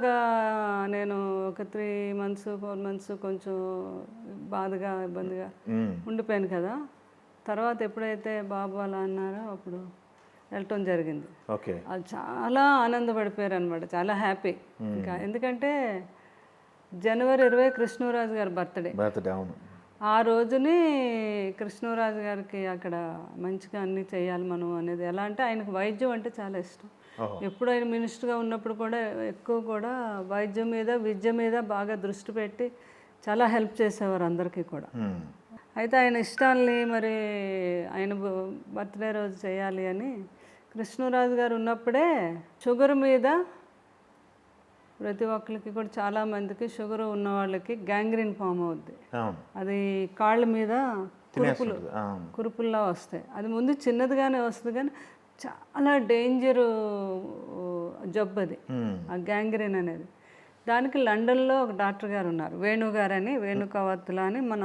నేను ఒక 3 months 4 months కొంచెం బాధగా ఇబ్బందిగా ఉండిపోయాను కదా. తర్వాత ఎప్పుడైతే బాబు అలా అన్నారో అప్పుడు వెళ్ళటం జరిగింది. అది చాలా ఆనందపడిపోయారు అనమాట, చాలా హ్యాపీ. ఇంకా ఎందుకంటే January 20 కృష్ణరాజు గారి బర్త్డే.
అవును.
ఆ రోజుని కృష్ణరాజు గారికి అక్కడ మంచిగా అన్నీ చేయాలి మనం అనేది. ఎలా అంటే ఆయనకు వైద్యం అంటే చాలా ఇష్టం. ఎప్పుడు ఆయన మినిస్టర్గా ఉన్నప్పుడు కూడా ఎక్కువ కూడా వైద్యం మీద, విద్య మీద బాగా దృష్టి పెట్టి చాలా హెల్ప్ చేసేవారు అందరికీ కూడా. అయితే ఆయన ఇష్టాలని మరి ఆయన బర్త్డే రోజు చేయాలి అని కృష్ణరాజు గారు ఉన్నప్పుడే షుగర్ మీద ప్రతి ఒక్కరికి కూడా చాలామందికి షుగర్ ఉన్న వాళ్ళకి గ్యాంగ్రీన్ ఫామ్ అవుద్ది. అది కాళ్ళ మీద కురుపుల్లా వస్తాయి. అది ముందు చిన్నదిగానే వస్తుంది కానీ చాలా డేంజరు జబ్బు అది, ఆ గ్యాంగ్రీన్ అనేది. దానికి లండన్లో ఒక డాక్టర్ గారు ఉన్నారు, వేణు గారు అని, వేణు కవత్తుల అని, మన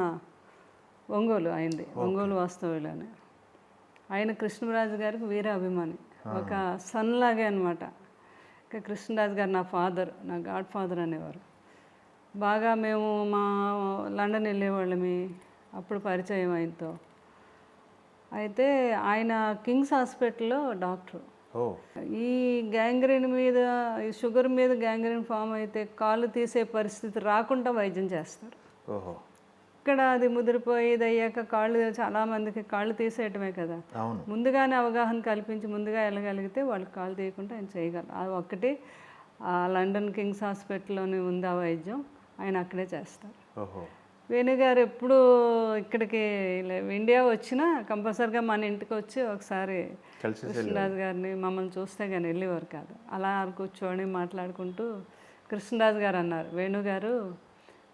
ఒంగోలు అయింది, ఒంగోలు వాస్తవులని. ఆయన కృష్ణరాజు గారికి వీర అభిమాని, ఒక సన్ లాగే అనమాట. ఇంకా కృష్ణరాజు గారు నా ఫాదర్, నా గాడ్ ఫాదర్ అనేవారు. బాగా మేము మా లండన్ వెళ్ళేవాళ్ళమి, అప్పుడు పరిచయం ఆయనతో. అయితే ఆయన కింగ్స్ హాస్పిటల్లో డాక్టర్. ఈ గ్యాంగ్రీన్ మీద, ఈ షుగర్ మీద గ్యాంగ్రీన్ ఫామ్ అయితే కాళ్ళు తీసే పరిస్థితి రాకుండా వైద్యం చేస్తారు. ఇక్కడ అది ముదిరిపోయి ఇది అయ్యాక కాళ్ళు, చాలామందికి కాళ్ళు తీసేయటమే కదా. ముందుగానే అవగాహన కల్పించి ముందుగా వెళ్ళగలిగితే వాళ్ళకి కాళ్ళు తీయకుండా ఆయన చేయగలరు. అది ఒక్కటి లండన్ కింగ్స్ హాస్పిటల్లోనే ఉంది ఆ వైద్యం, ఆయన అక్కడే చేస్తారు. వేణుగారు ఎప్పుడు ఇక్కడికి ఇండియా వచ్చినా కంపల్సరిగా మన ఇంటికి వచ్చి ఒకసారి
కలిసి
కృష్ణరాజు గారిని మమ్మల్ని చూస్తే కానీ వెళ్ళేవారు కాదు. అలా కూర్చొని మాట్లాడుకుంటూ కృష్ణరాజు గారు అన్నారు, వేణుగారు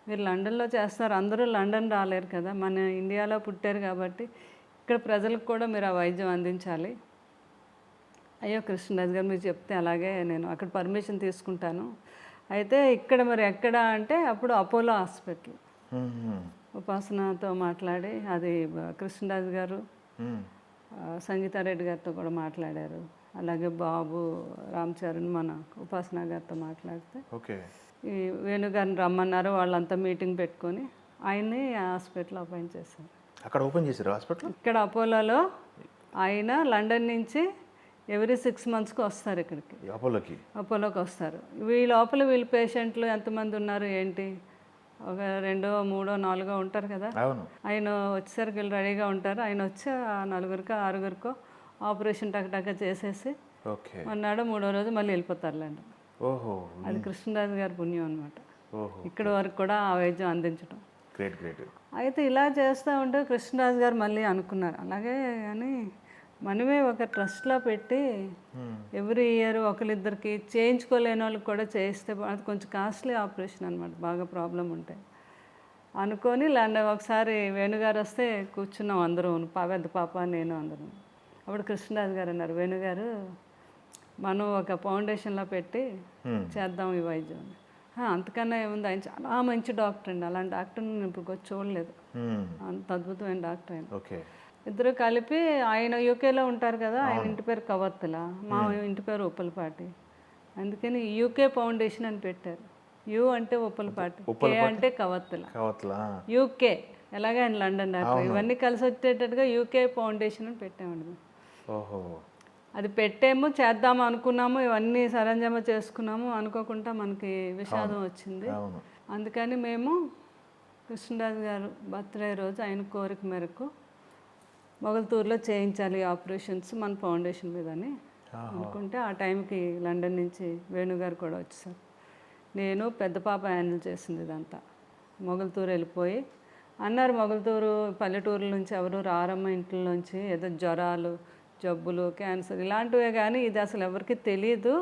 మీరు లండన్లో చేస్తారు, అందరూ లండన్ రాలేరు కదా, మన ఇండియాలో పుట్టారు కాబట్టి ఇక్కడ ప్రజలకు కూడా మీరు ఆ వైద్యం అందించాలి. అయ్యో కృష్ణరాజు గారు మీరు చెప్తే అలాగే నేను అక్కడ పర్మిషన్ తీసుకుంటాను. అయితే ఇక్కడ మరి ఎక్కడ అంటే అప్పుడు అపోలో హాస్పిటల్ ఉపాసనతో మాట్లాడి అది కృష్ణరాజు గారు సంగీతారెడ్డి గారితో కూడా మాట్లాడారు. అలాగే బాబు రామ్ చరణ్ మన ఉపాసన గారితో మాట్లాడితే
ఓకే
ఈ వేణుగారిని రమ్మన్నారు. వాళ్ళంతా మీటింగ్ పెట్టుకొని ఆయన్ని హాస్పిటల్ అపాయింట్ చేశారు.
అక్కడ ఓపెన్ చేశారు హాస్పిటల్
ఇక్కడ అపోలోలో. ఆయన లండన్ నుంచి ఎవ్రీ 6 monthsకి వస్తారు ఇక్కడికి, అపోలోకి వస్తారు. లోపల వీళ్ళ పేషెంట్లు ఎంతమంది ఉన్నారు ఏంటి, ఒక 2, 3, 4 ఉంటారు కదా. ఆయన వచ్చేసరికి వీళ్ళు రెడీగా ఉంటారు. ఆయన వచ్చి ఆ 4కో 6కో ఆపరేషన్ టక్ చేసేసి మన్నాడు 3వ రోజు మళ్ళీ వెళ్ళిపోతారు లండన్. అది కృష్ణరాజు గారి పుణ్యం అనమాట. ఇక్కడ వరకు కూడా ఆ వైద్యం అందించడం. అయితే ఇలా చేస్తూ ఉంటే కృష్ణరాజు గారు మళ్ళీ అనుకున్నారు అలాగే కానీ మనమే ఒక ట్రస్ట్లో పెట్టి ఎవ్రీ ఇయర్ ఒకరిద్దరికి చేయించుకోలేని వాళ్ళకి కూడా చేయిస్తే అది కొంచెం కాస్ట్లీ ఆపరేషన్ అనమాట, బాగా ప్రాబ్లం ఉంటాయి అనుకొని లండన్ ఒకసారి వేణుగారు వస్తే కూర్చున్నాం అందరూ, పెద్ద పాప నేను అందరం. అప్పుడు కృష్ణరాజు గారు అన్నారు, వేణుగారు మనం ఒక ఫౌండేషన్లో పెట్టి చేద్దాం ఈ వైద్యం. అంతకన్నా ఏముంది, ఆయన చాలా మంచి డాక్టర్ అండి, అలాంటి డాక్టర్ని నేను ఇప్పుడు చూడలేదు, అంత అద్భుతమైన డాక్టర్ ఆయన. ఇద్దరు కలిపి ఆయన యూకేలో ఉంటారు కదా, ఆయన ఇంటి పేరు కవత్తుల, మా ఇంటి పేరు ఉప్పలపాటి, అందుకని యూకే ఫౌండేషన్ అని పెట్టారు. యూ అంటే ఉప్పలపాటి, కే అంటే కవత్తుల, యూకే ఎలాగే ఆయన లండన్ డాక్టర్, ఇవన్నీ కలిసి వచ్చేటట్టుగా యూకే ఫౌండేషన్ అని పెట్టామండి. అది పెట్టాము, చేద్దాము అనుకున్నాము, ఇవన్నీ సరంజామా చేసుకున్నాము, అనుకోకుండా మనకి విషాదం వచ్చింది. అందుకని మేము కృష్ణరాజు గారు బర్త్డే రోజు ఆయన కోరిక మేరకు మొగల్తూరులో చేయించాలి ఆపరేషన్స్ మన ఫౌండేషన్ మీద అని అనుకుంటే ఆ టైంకి లండన్ నుంచి వేణుగారు కూడా వచ్చేసారు. నేను పెద్ద పాప హ్యాండిల్ చేసింది ఇదంతా. మొగల్తూరు వెళ్ళిపోయి అన్నారు, మొగల్తూరు పల్లెటూరుల నుంచి ఎవరు రారమ్మ, ఇంట్లోంచి ఏదో జ్వరాలు, జబ్బులు, క్యాన్సర్ ఇలాంటివే, కానీ ఇది అసలు ఎవరికి తెలియదు,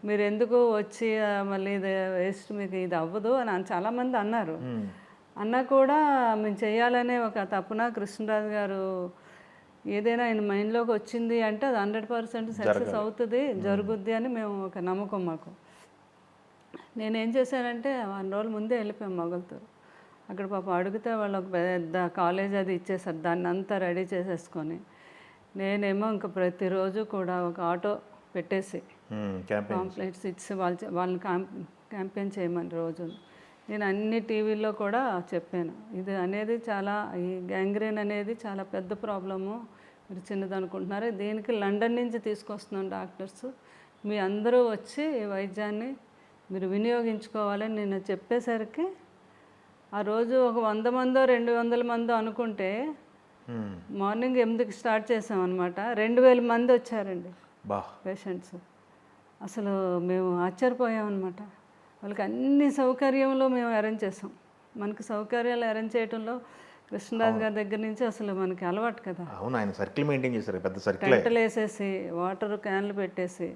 మీరు ఎందుకు వచ్చి మళ్ళీ ఇది వేస్ట్, మీకు ఇది అవ్వదు అని చాలామంది అన్నారు. అన్నా కూడా మేము చేయాలనే ఒక తప్పున కృష్ణరాజు గారు ఏదైనా ఆయన మైండ్లోకి వచ్చింది అంటే అది 100% సక్సెస్ అవుతుంది, జరుగుద్ది అని మేము ఒక నమ్మకం మాకు. నేనేం చేశానంటే 1 రోజుల ముందే వెళ్ళిపోయాం మొగల్తూరు. అక్కడ పాపం అడిగితే వాళ్ళు ఒక పెద్ద కాలేజ్ అది ఇచ్చేసారు, దాన్ని అంతా రెడీ చేసేసుకొని నేనేమో ఇంకా ప్రతిరోజు కూడా ఒక ఆటో పెట్టేసి పాంప్లెట్స్ ఇచ్చి వాళ్ళని క్యాంపెయిన్ చేయమని రోజు నేను అన్ని టీవీల్లో కూడా చెప్పాను. ఇది అనేది చాలా, ఈ గ్యాంగ్రీన్ అనేది చాలా పెద్ద ప్రాబ్లము, మీరు చిన్నది అనుకుంటున్నారు, దీనికి లండన్ నుంచి తీసుకొస్తున్నాం డాక్టర్స్, మీ అందరూ వచ్చి ఈ వైద్యాన్ని మీరు వినియోగించుకోవాలని నేను చెప్పేసరికి ఆ రోజు ఒక 100 మందో 200 మందో అనుకుంటే మార్నింగ్ 8కి స్టార్ట్ చేసామన్నమాట, 2000 మంది వచ్చారండి పేషెంట్స్. అసలు మేము ఆశ్చర్యపోయామన్నమాట. వాళ్ళకి అన్ని సౌకర్యంలో మేము అరేంజ్ చేసాం. మనకి సౌకర్యాలు అరేంజ్ చేయడంలో కృష్ణరాజు గారి దగ్గర నుంచి అసలు మనకి అలవాటు కదా. టెంటలు వేసేసి, వాటర్ క్యాన్లు పెట్టేసి,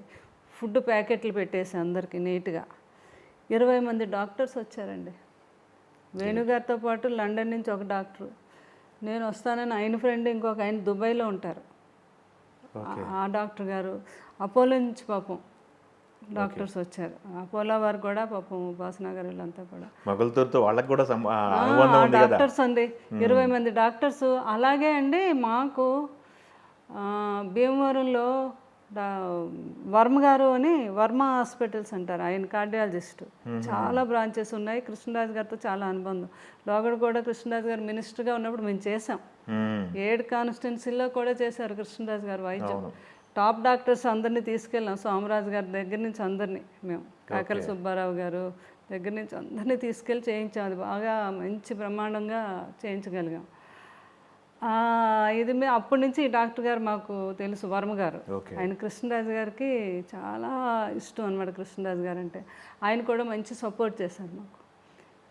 ఫుడ్ ప్యాకెట్లు పెట్టేసి అందరికీ నీట్గా 20 మంది డాక్టర్స్ వచ్చారండి. వేణుగారితో పాటు లండన్ నుంచి ఒక డాక్టరు, నేను వస్తానని ఆయన ఫ్రెండ్ ఇంకొక ఆయన దుబాయ్లో ఉంటారు, ఆ డాక్టర్ గారు, అపోలో నుంచి పాపం డాక్టర్స్ వచ్చారు. అపోలో వారు కూడా పాపం ఉపాసన గారు వీళ్ళంతా కూడా
మొగల్తూరుతో వాళ్ళకి కూడా
డాక్టర్స్ అండి, 20 మంది డాక్టర్స్. అలాగే అండి మాకు భీమవరంలో వర్మ గారు అని వర్మ హాస్పిటల్స్ అంటారు, ఆయన కార్డియాలజిస్ట్, చాలా బ్రాంచెస్ ఉన్నాయి. కృష్ణరాజు గారితో చాలా అనుబంధం. లోగడ కూడా కృష్ణరాజు గారు మినిస్టర్గా ఉన్నప్పుడు మేము చేసాం, 7 కాన్స్టిట్యున్సీల్లో కూడా చేశారు కృష్ణరాజు గారు వైద్యం. టాప్ డాక్టర్స్ అందరినీ తీసుకెళ్ళాం, సోమరాజు గారి దగ్గర నుంచి అందరినీ, మేము కాకల సుబ్బారావు గారు దగ్గర నుంచి అందరినీ తీసుకెళ్ళి చేయించాం. అది బాగా మంచి బ్రహ్మాండంగా చేయించగలిగాం. ఇది మేము అప్పటి నుంచి ఈ డాక్టర్ గారు మాకు తెలుసు, వర్మ గారు, ఆయన కృష్ణరాజు గారికి చాలా ఇష్టం అనమాట. కృష్ణరాజు గారు అంటే ఆయన కూడా మంచి సపోర్ట్ చేశారు మాకు.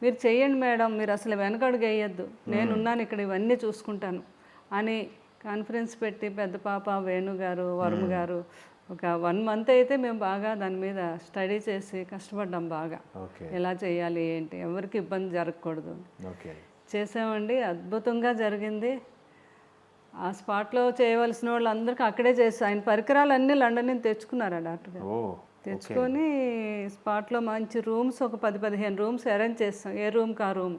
మీరు చెయ్యండి మేడం, మీరు అసలు వెనకడుగు వేయద్దు, నేనున్నాను ఇక్కడ, ఇవన్నీ చూసుకుంటాను అని కాన్ఫరెన్స్ పెట్టి పెద్ద పాప వేణు గారు, వర్మ గారు ఒక 1 మంత్ అయితే మేము బాగా దాని మీద స్టడీ చేసి కష్టపడ్డాం బాగా.
ఓకే
ఎలా చేయాలి ఏంటి, ఎవరికి ఇబ్బంది జరగకూడదు
ఓకే
చేసామండి. అద్భుతంగా జరిగింది. ఆ స్పాట్లో చేయవలసిన వాళ్ళు అందరికీ అక్కడే చేస్తాం. ఆయన పరికరాలన్నీ లండన్ నుంచి తెచ్చుకున్నారు ఆ డాక్టర్ గారు.
ఓ
తెచ్చుకొని స్పాట్లో మంచి రూమ్స్ ఒక 10-15 రూమ్స్ అరేంజ్ చేస్తాం. ఏ రూమ్కి ఆ రూమ్.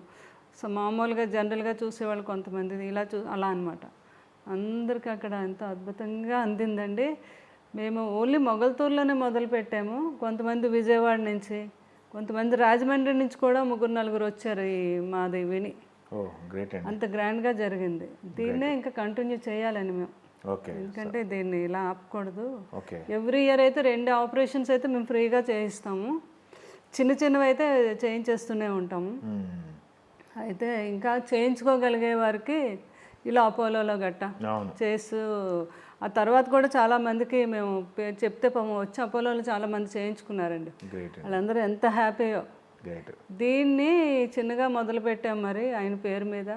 సో మామూలుగా జనరల్గా చూసేవాళ్ళు కొంతమంది ఇలా అలా అనమాట. అందరికీ అక్కడ ఎంత అద్భుతంగా అందిందండి. మేము ఓన్లీ మొగల్తూరులోనే మొదలు పెట్టాము. కొంతమంది విజయవాడ నుంచి, కొంతమంది రాజమండ్రి నుంచి కూడా 3-4 వచ్చారు ఈ మాది విని.
ఓ గ్రేట్ అండి.
అంత గ్రాండ్గా జరిగింది. దీన్నే ఇంకా కంటిన్యూ చేయాలని మేము.
ఓకే
ఎందుకంటే దీన్ని ఇలా ఆపకూడదు.
ఓకే
ఎవ్రీ ఇయర్ అయితే 2 ఆపరేషన్స్ అయితే మేము ఫ్రీగా చేయిస్తాము. చిన్నవి అయితే చేయించేస్తూనే ఉంటాము. అయితే ఇంకా చేయించుకోగలిగే వారికి ఇలా అపోలోలో గట్ట
అవును
చేస్తూ ఆ తర్వాత కూడా చాలామందికి మేము చెప్తే వచ్చి అపోలోలో చాలామంది చేయించుకున్నారండి.
గ్రేట్
వాళ్ళందరూ ఎంత హ్యాపీయో.
గ్రేట్.
దీన్ని చిన్నగా మొదలుపెట్టాం మరి ఆయన పేరు మీద.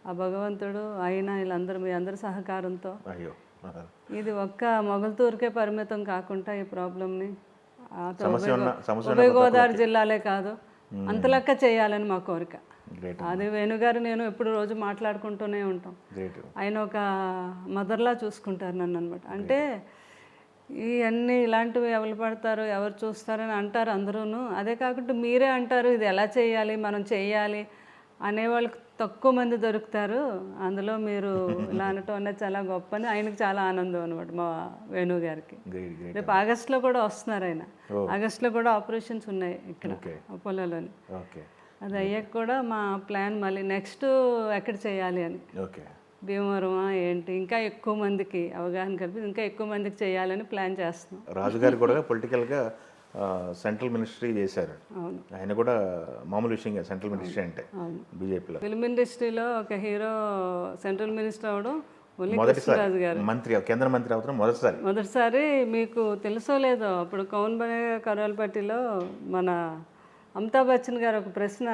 ఆ భగవంతుడు ఆయన వీళ్ళందరూ మీ అందరి సహకారంతో
అయ్యో
ఇది ఒక్క మొగల్తూరుకే పరిమితం కాకుండా ఈ ప్రాబ్లమ్ని
సమస్య
ఉభయ గోదావరి జిల్లాలే కాదు అంతలెక్క చేయాలని మా కోరిక.
గ్రేట్
అది వేణుగారు నేను ఎప్పుడు రోజు మాట్లాడుకుంటూనే ఉంటాం.
గ్రేట్.
ఆయన ఒక మదర్లా చూసుకుంటారు నన్ను అనమాట. అంటే ఇవన్నీ ఇలాంటివి ఎవరు పడతారు, ఎవరు చూస్తారని అంటారు అందరూను. అదే కాకుండా మీరే అంటారు ఇది ఎలా చేయాలి, మనం చేయాలి అనేవాళ్ళకి తక్కువ మంది దొరుకుతారు. అందులో మీరు ఇలా అనటం అనేది చాలా గొప్ప అని ఆయనకు చాలా ఆనందం అనమాట మా వేణు గారికి.
Great great.
రేపు ఆగస్టులో కూడా వస్తున్నారు ఆయన. ఆగస్టులో కూడా ఆపరేషన్స్ ఉన్నాయి ఇక్కడ అపోలోలోని.
ఓకే
అది అయ్యాక కూడా మా ప్లాన్ మళ్ళీ నెక్స్ట్ ఎక్కడ చేయాలి అని.
ఓకే
భీమవరమా ఏంటి ఇంకా ఎక్కువ మందికి అవగాహన కల్పి ఇంకా ఎక్కువ మందికి చేయాలని ప్లాన్ చేస్తున్నాం.
రాజుగారు కూడా పొలిటికల్గా సెంట్రల్ మినిస్ట్రీ చేశారు.
అవును
ఆయన కూడా మామూలు విషయం కాదు సెంట్రల్ మినిస్ట్రీ అంటే బీజేపీలో.
ఫిల్మ్ ఇండస్ట్రీలో ఒక హీరో సెంట్రల్ మినిస్టర్ అవడం ఓన్లీ
మొదటిసారి
కృష్ణరాజు గారు.
మంత్రి కేంద్ర మంత్రి అవుతారు
మొదటిసారి. మీకు తెలుసో లేదో అప్పుడు కౌన్ బనే కరోల్పట్టిలో మన అమితాబ్ బచ్చన్ గారు ఒక ప్రశ్న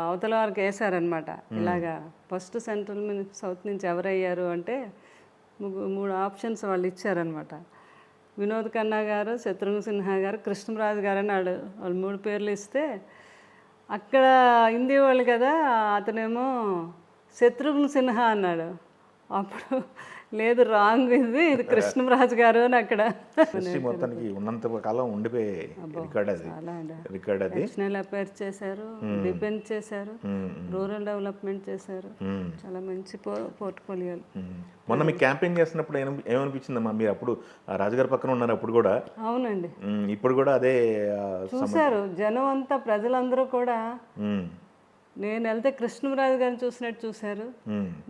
అవతల వారికి వేశారనమాట. ఇలాగా ఫస్ట్ సెంట్రల్ మినిస్టర్ సౌత్ నుంచి ఎవరయ్యారు అంటే 3 ఆప్షన్స్ వాళ్ళు ఇచ్చారనమాట. వినోద్ ఖన్నా గారు, శత్రుఘ్న సిన్హా గారు, కృష్ణరాజు గారు అని వాళ్ళు 3 పేర్లు ఇస్తే అక్కడ హిందీ వాళ్ళు కదా అతనేమో శత్రుఘ్న సిన్హా అన్నాడు. అప్పుడు లేదు రాంగ్ ఇది కృష్ణరాజు గారు అని అక్కడ
మొత్తానికి ఉన్నంత కాలం ఉండిపోయే రికార్డ్ అది. రికార్డ్ అది.
నేషనల్ అఫైర్స్ చేశారు, డిఫెన్స్ చేశారు, రూరల్ డెవలప్మెంట్ చేశారు. చాలా మంచి పోర్ట్ఫోలియోలు.
మొన్న మీకు క్యాంపెయిన్ చేస్తున్నప్పుడు ఏమనిపించిందమ్మా? మీరు అప్పుడు రాజుగారి పక్కన ఉన్నారు అప్పుడు కూడా.
అవునండి.
ఇప్పుడు కూడా అదే
చూశారు జనం అంతా, ప్రజలందరూ కూడా. నేను వెళ్తే కృష్ణరాజు గారిని చూసినట్టు చూశారు.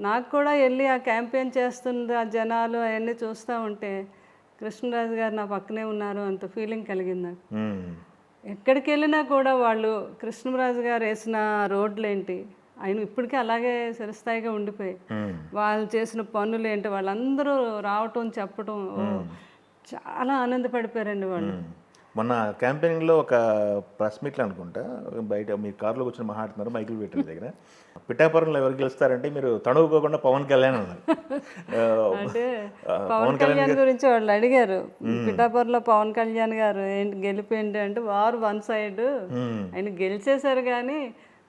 నాకు కూడా వెళ్ళి ఆ క్యాంపెయిన్ చేస్తున్న ఆ జనాలు అవన్నీ చూస్తూ ఉంటే కృష్ణరాజు గారు నా పక్కనే ఉన్నారు అంత ఫీలింగ్ కలిగింది నాకు. ఎక్కడికి వెళ్ళినా కూడా వాళ్ళు కృష్ణరాజు గారు వేసిన రోడ్లు ఏంటి, ఆయన ఇప్పటికీ అలాగే చిరస్థాయిగా ఉండిపోయి వాళ్ళు చేసిన పనులు ఏంటి, వాళ్ళందరూ రావటం చెప్పటం చాలా ఆనందపడిపోయారండి వాళ్ళు.
మొన్న క్యాంపెయినింగ్లో ఒక ప్రెస్ మీట్లో అనుకుంటా బయట మీరు కారులో కూర్చొని మాట్లాడుతున్నారు మైకులు పెట్టిన దగ్గర. పిఠాపురంలో ఎవరు గెలుస్తారంటే మీరు తణువుకోకుండా పవన్ కళ్యాణ్ అన్నారు.
అంటే పవన్ కళ్యాణ్ గురించి వాళ్ళు అడిగారు. పిఠాపురంలో పవన్ కళ్యాణ్ గారు ఏంటి గెలిపేంటి అంటే వారు 1 సైడ్ ఆయన గెలిచేశారు. కానీ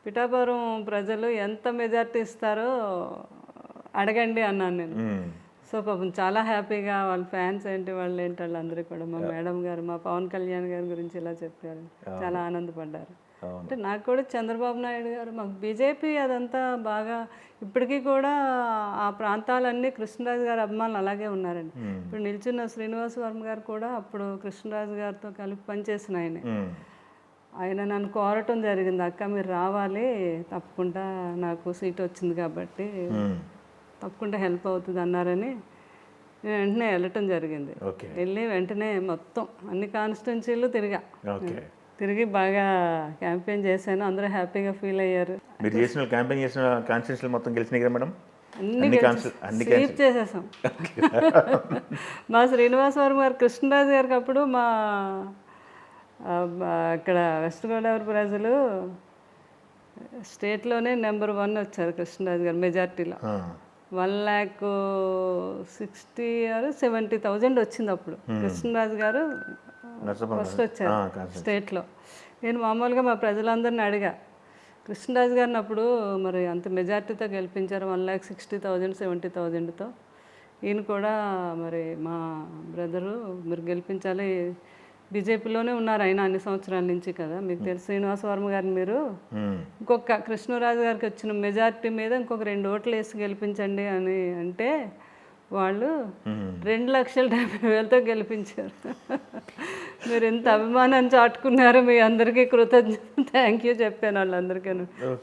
పిఠాపురం ప్రజలు ఎంత మెజార్టీ ఇస్తారో అడగండి అన్నాను నేను. సో పాపం చాలా హ్యాపీగా వాళ్ళ ఫ్యాన్స్ ఏంటి వాళ్ళు ఏంటి వాళ్ళందరూ కూడా మా మేడం గారు మా పవన్ కళ్యాణ్ గారి గురించి ఇలా చెప్పారు. చాలా ఆనందపడ్డారు. అంటే నాకు కూడా చంద్రబాబు నాయుడు గారు మాకు బీజేపీ అదంతా బాగా ఇప్పటికీ కూడా ఆ ప్రాంతాలన్నీ కృష్ణరాజు గారి అభిమానులు అలాగే ఉన్నారండి. ఇప్పుడు నిల్చున్న శ్రీనివాస్ వర్మ గారు కూడా అప్పుడు కృష్ణరాజు గారితో కలిపి పనిచేసిన ఆయన నన్ను కోరటం జరిగింది. అక్క మీరు రావాలి తప్పకుండా, నాకు సీట్ వచ్చింది కాబట్టి తప్పకుండా హెల్ప్ అవుతుంది అన్నారని నేను వెంటనే వెళ్ళటం జరిగింది. వెళ్ళి వెంటనే మొత్తం అన్ని కాన్స్టిట్యున్సీలు తిరిగి బాగా క్యాంపెయిన్ చేశాను. అందరూ హ్యాపీగా ఫీల్ అయ్యారు.
మీరు చేసిన క్యాంపెయిన్ చేసిన కాన్స్టిట్యున్సీలు మొత్తం గెలిచినాయి కదా మేడం?
అన్ని స్వీప్ చేసేసాం. మా శ్రీనివాస్ వర్మ గారు కృష్ణరాజు గారికి అప్పుడు మా అక్కడ వెస్ట్ గోదావరి ప్రజలు స్టేట్లోనే నెంబర్ 1 వచ్చారు కృష్ణరాజు గారు మెజార్టీలో. 1,60,000 or 70,000 వచ్చింది అప్పుడు. కృష్ణరాజు గారు ఫస్ట్ వచ్చారు స్టేట్లో. నేను మామూలుగా మా ప్రజలందరిని అడిగా, కృష్ణరాజు గారిని అప్పుడు మరి అంత మెజార్టీతో గెలిపించారు 1,60,000, 70,000తో. ఈయన కూడా మరి మా బ్రదరు మీరు గెలిపించాలి, బీజేపీలోనే ఉన్నారు ఆయన అన్ని సంవత్సరాల నుంచి కదా, మీకు తెలుసు శ్రీనివాస వర్మ గారిని మీరు ఇంకొక కృష్ణరాజు గారికి వచ్చిన మెజార్టీ మీద ఇంకొక 2 ఓట్లు వేసి గెలిపించండి అని అంటే వాళ్ళు 2,70,000తో గెలిపించారు. మీరు ఎంత అభిమానం చాటుకున్నారు, మీ అందరికీ కృతజ్ఞత, థ్యాంక్ యూ చెప్పాను వాళ్ళందరికీ.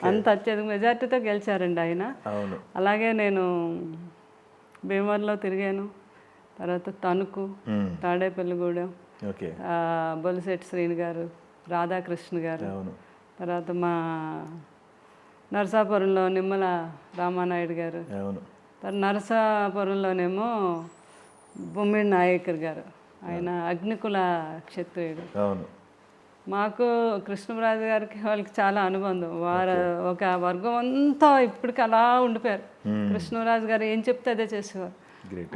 అంత అత్యధిక మెజార్టీతో గెలిచారండి ఆయన. అలాగే నేను భీమవరంలో తిరిగాను, తర్వాత తణుకు, తాడేపల్లిగూడెం, బొలిశెట్టి శ్రీని గారు, రాధాకృష్ణ గారు, తర్వాత మా నరసాపురంలో నిమ్మల రామానాయుడు గారు, తర్వాత నరసాపురంలోనేమో బొమ్మిడి నాయకర్ గారు, ఆయన అగ్నికుల క్షత్రియుడు. మాకు కృష్ణరాజు గారికి వాళ్ళకి చాలా అనుబంధం. వారు ఒక వర్గం అంతా ఇప్పటికి అలా ఉండిపోయారు. కృష్ణరాజు గారు ఏం చెప్తే అదే చేసేవారు.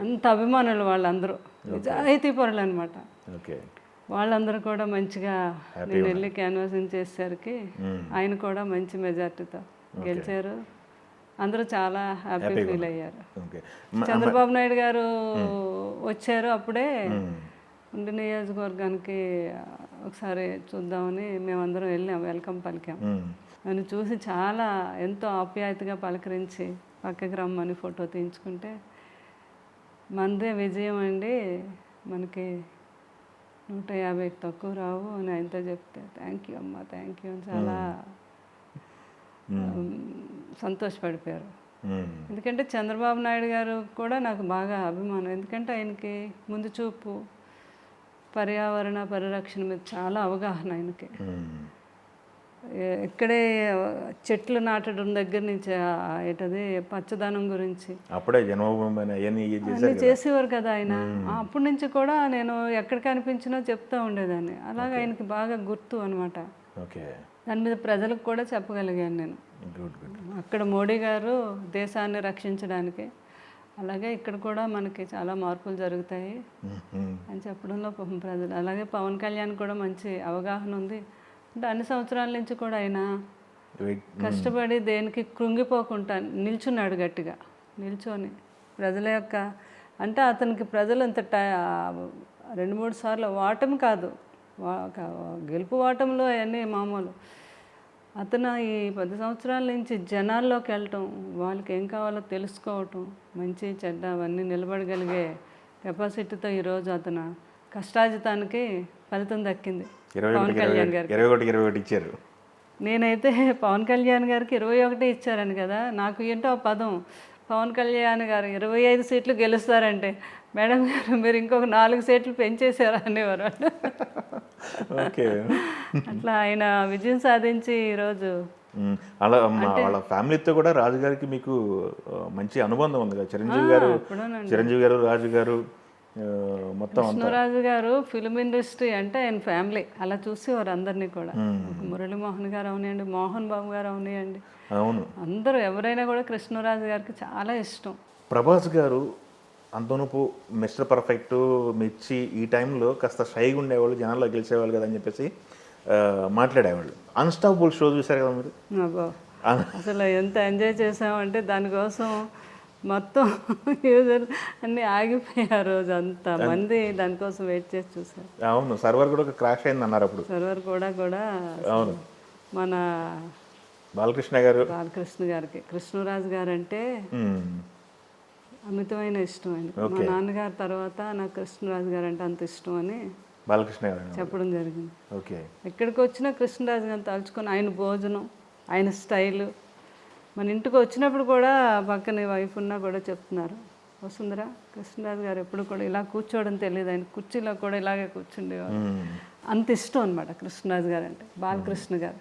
అంత అభిమానులు వాళ్ళందరూ, నిజాయితీ పరులు అనమాట. వాళ్ళందరూ కూడా మంచిగా నేను వెళ్ళి క్యాన్వాసింగ్ చేసేసరికి ఆయన కూడా మంచి మెజార్టీతో గెలిచారు. అందరూ చాలా హ్యాపీ ఫీల్ అయ్యారు. చంద్రబాబు నాయుడు గారు వచ్చారు అప్పుడే ఉండి నియోజకవర్గానికి ఒకసారి చూద్దామని మేమందరం వెళ్ళాం, వెల్కమ్ పలికాం. నన్ను చూసి చాలా ఎంతో ఆప్యాయతగా పలకరించి పక్కకి రమ్మని ఫోటో తీయించుకుంటే, మనదే విజయం అండి, మనకి 150కి తక్కువ రావు అని ఆయనతో చెప్తే, థ్యాంక్ యూ అమ్మా, థ్యాంక్ యూ అని చాలా సంతోషపడిపోయారు. ఎందుకంటే చంద్రబాబు నాయుడు గారు కూడా నాకు బాగా అభిమానం. ఎందుకంటే ఆయనకి ముందు చూపు, పర్యావరణ పరిరక్షణ మీద చాలా అవగాహన ఆయనకి. ఇక్కడే చెట్లు నాటడం దగ్గర నుంచి ఏంటది పచ్చదనం గురించి
అప్పుడే జన్మభూమి
చేసేవారు కదా ఆయన. అప్పటి నుంచి కూడా నేను ఎక్కడ కనిపించినా చెప్తూ ఉండేదాన్ని. అలాగే ఆయనకి బాగా గుర్తు అనమాట. దాని మీద ప్రజలకు కూడా చెప్పగలిగాను నేను. అక్కడ మోడీ గారు దేశాన్ని రక్షించడానికి, అలాగే ఇక్కడ కూడా మనకి చాలా మార్పులు జరుగుతాయి అని చెప్పడంలో ప్రజలు, అలాగే పవన్ కళ్యాణ్ కూడా మంచి అవగాహన ఉంది. అంటే అన్ని సంవత్సరాల నుంచి కూడా ఆయన కష్టపడి దేనికి కృంగిపోకుండా నిల్చున్నాడు, గట్టిగా నిల్చొని ప్రజల యొక్క, అంటే అతనికి ప్రజలు అంత 2-3 సార్లు ఓటమి కాదు, గెలుపు ఓటమిలో అవన్నీ మామూలు. అతను ఈ 10 సంవత్సరాల నుంచి జనాల్లోకి వెళ్ళటం, వాళ్ళకి ఏం కావాలో తెలుసుకోవటం, మంచి చెడ్డ అవన్నీ నిలబడగలిగే కెపాసిటీతో ఈరోజు అతను కష్టాజితానికి ఫలితం దక్కింది. పవన్ కళ్యాణ్ గారికి
21 ఇచ్చారు.
నేనైతే పవన్ కళ్యాణ్ గారికి 21 ఇచ్చారని కదా, నాకు ఏంటో ఆ పదం, పవన్ కళ్యాణ్ గారు 25 సీట్లు గెలుస్తారంటే, మేడం గారు మీరు ఇంకొక 4 సీట్లు పెంచేశారు అనేవారు. అట్లా ఆయన విజయం సాధించి ఈరోజు
అలా వాళ్ళ ఫ్యామిలీతో కూడా రాజుగారికి మీకు మంచి అనుబంధం ఉంది కదా. చిరంజీవి గారు రాజు గారు మొత్తం
కృష్ణరాజు గారు ఫిలిం ఇండస్ట్రీ అంటే ఆయన ఫ్యామిలీ అలా చూసేవారు అందరినీ కూడా. మురళీమోహన్ గారు అవనివ్వండి, మోహన్ బాబు గారు అవనివ్వండి,
అవును,
అందరూ ఎవరైనా కూడా కృష్ణరాజు గారికి చాలా ఇష్టం.
ప్రభాస్ గారు అంతనుపు మిస్టర్ పర్ఫెక్ట్, మిర్చి ఈ టైంలో కాస్త షైగా ఉండేవాళ్ళు, జనాల్లో గెలిచేవాళ్ళు కదా అని చెప్పేసి మాట్లాడేవాళ్ళు. అన్స్టాపబుల్ షో చూసారు కదా మీరు?
అసలు ఎంత ఎంజాయ్ చేసామంటే దానికోసం మొత్తం యూజర్ అన్నీ ఆగిపోయారు రోజు, అంత మంది దానికోసం వెయిట్ చేసి చూసారు.
అవును, సర్వర్ కూడా క్రాష్ అయింది అన్నారు అప్పుడు.
సర్వర్ కూడా అవును. మన
బాలకృష్ణ
గారికి కృష్ణరాజు గారు అంటే అమితమైన ఇష్టం అని. మా నాన్నగారి తర్వాత నాకు కృష్ణరాజు గారు అంటే అంత ఇష్టం అని
బాలకృష్ణ గారు
చెప్పడం జరిగింది. ఎక్కడికి వచ్చినా కృష్ణరాజు గారిని తలుచుకొని ఆయన భోజనం, ఆయన స్టైలు, మన ఇంటికి వచ్చినప్పుడు కూడా పక్కన వైఫ్ ఉన్నా కూడా చెప్తున్నారు, వసుంధర కృష్ణరాజు గారు ఎప్పుడు కూడా ఇలా కూర్చోవడం తెలియదు, ఆయన కుర్చీలో కూడా ఇలాగే కూర్చుండేవారు. అంత ఇష్టం అనమాట కృష్ణరాజు గారు అంటే. బాలకృష్ణ గారు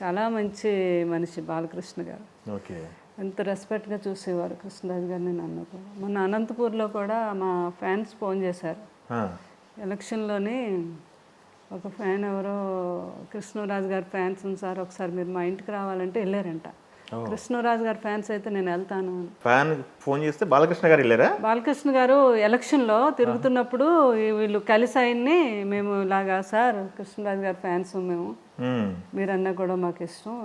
చాలా మంచి మనిషి బాలకృష్ణ గారు. ఎంత రెస్పెక్ట్గా చూసేవారు కృష్ణరాజు గారిని. నన్ను కూడా మొన్న అనంతపూర్లో కూడా మా ఫ్యాన్స్ ఫోన్ చేశారు, ఎలక్షన్లోని ఒక ఫ్యాన్ ఎవరో కృష్ణరాజు గారి ఫ్యాన్స్ సార్ ఒకసారి మీరు మా ఇంటికి రావాలంటే వెళ్ళారంట. కృష్ణరాజు గారి ఫ్యాన్స్ అయితే నేను వెళ్తాను అని.
ఫ్యాన్ ఫోన్ చేస్తే బాలకృష్ణ గారు వెళ్ళారా?
బాలకృష్ణ గారు ఎలక్షన్లో తిరుగుతున్నప్పుడు వీళ్ళు కలిసి ఆయన్ని, మేము ఇలాగా సార్ కృష్ణరాజు గారి ఫ్యాన్స్ మేము, మీరన్నా కూడా మాకు ఇష్టం,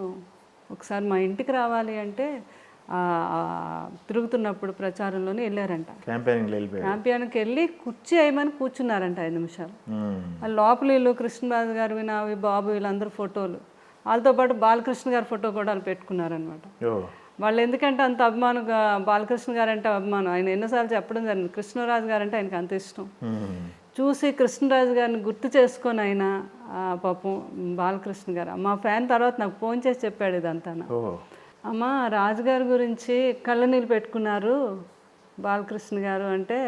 ఒకసారి మా ఇంటికి రావాలి అంటే తిరుగుతున్నప్పుడు ప్రచారంలోనే వెళ్ళారంట. క్యాంపెయిన్కి వెళ్ళి కుర్చీ వేయమని కూర్చున్నారంట 5 నిమిషాలు. లోపల వీళ్ళు కృష్ణరాజు గారు వినావి బాబు వీళ్ళందరూ ఫోటోలు, వాళ్ళతో పాటు బాలకృష్ణ గారి ఫోటో కూడా వాళ్ళు పెట్టుకున్నారనమాట. వాళ్ళు ఎందుకంటే అంత అభిమానంగా బాలకృష్ణ గారు అంటే అభిమానం, ఆయన ఎన్నోసార్లు చెప్పడం జరిగింది, కృష్ణరాజు గారు అంటే ఆయనకు అంత ఇష్టం. చూసి కృష్ణరాజు గారిని గుర్తు చేసుకొని ఆయన పాపం బాలకృష్ణ గారు మా ఫ్యాన్ తర్వాత నాకు ఫోన్ చేసి చెప్పాడు ఇదంతా. అమ్మ రాజుగారి గురించి కళ్ళనీళ్ళు పెట్టుకున్నారు బాలకృష్ణ గారు అంటే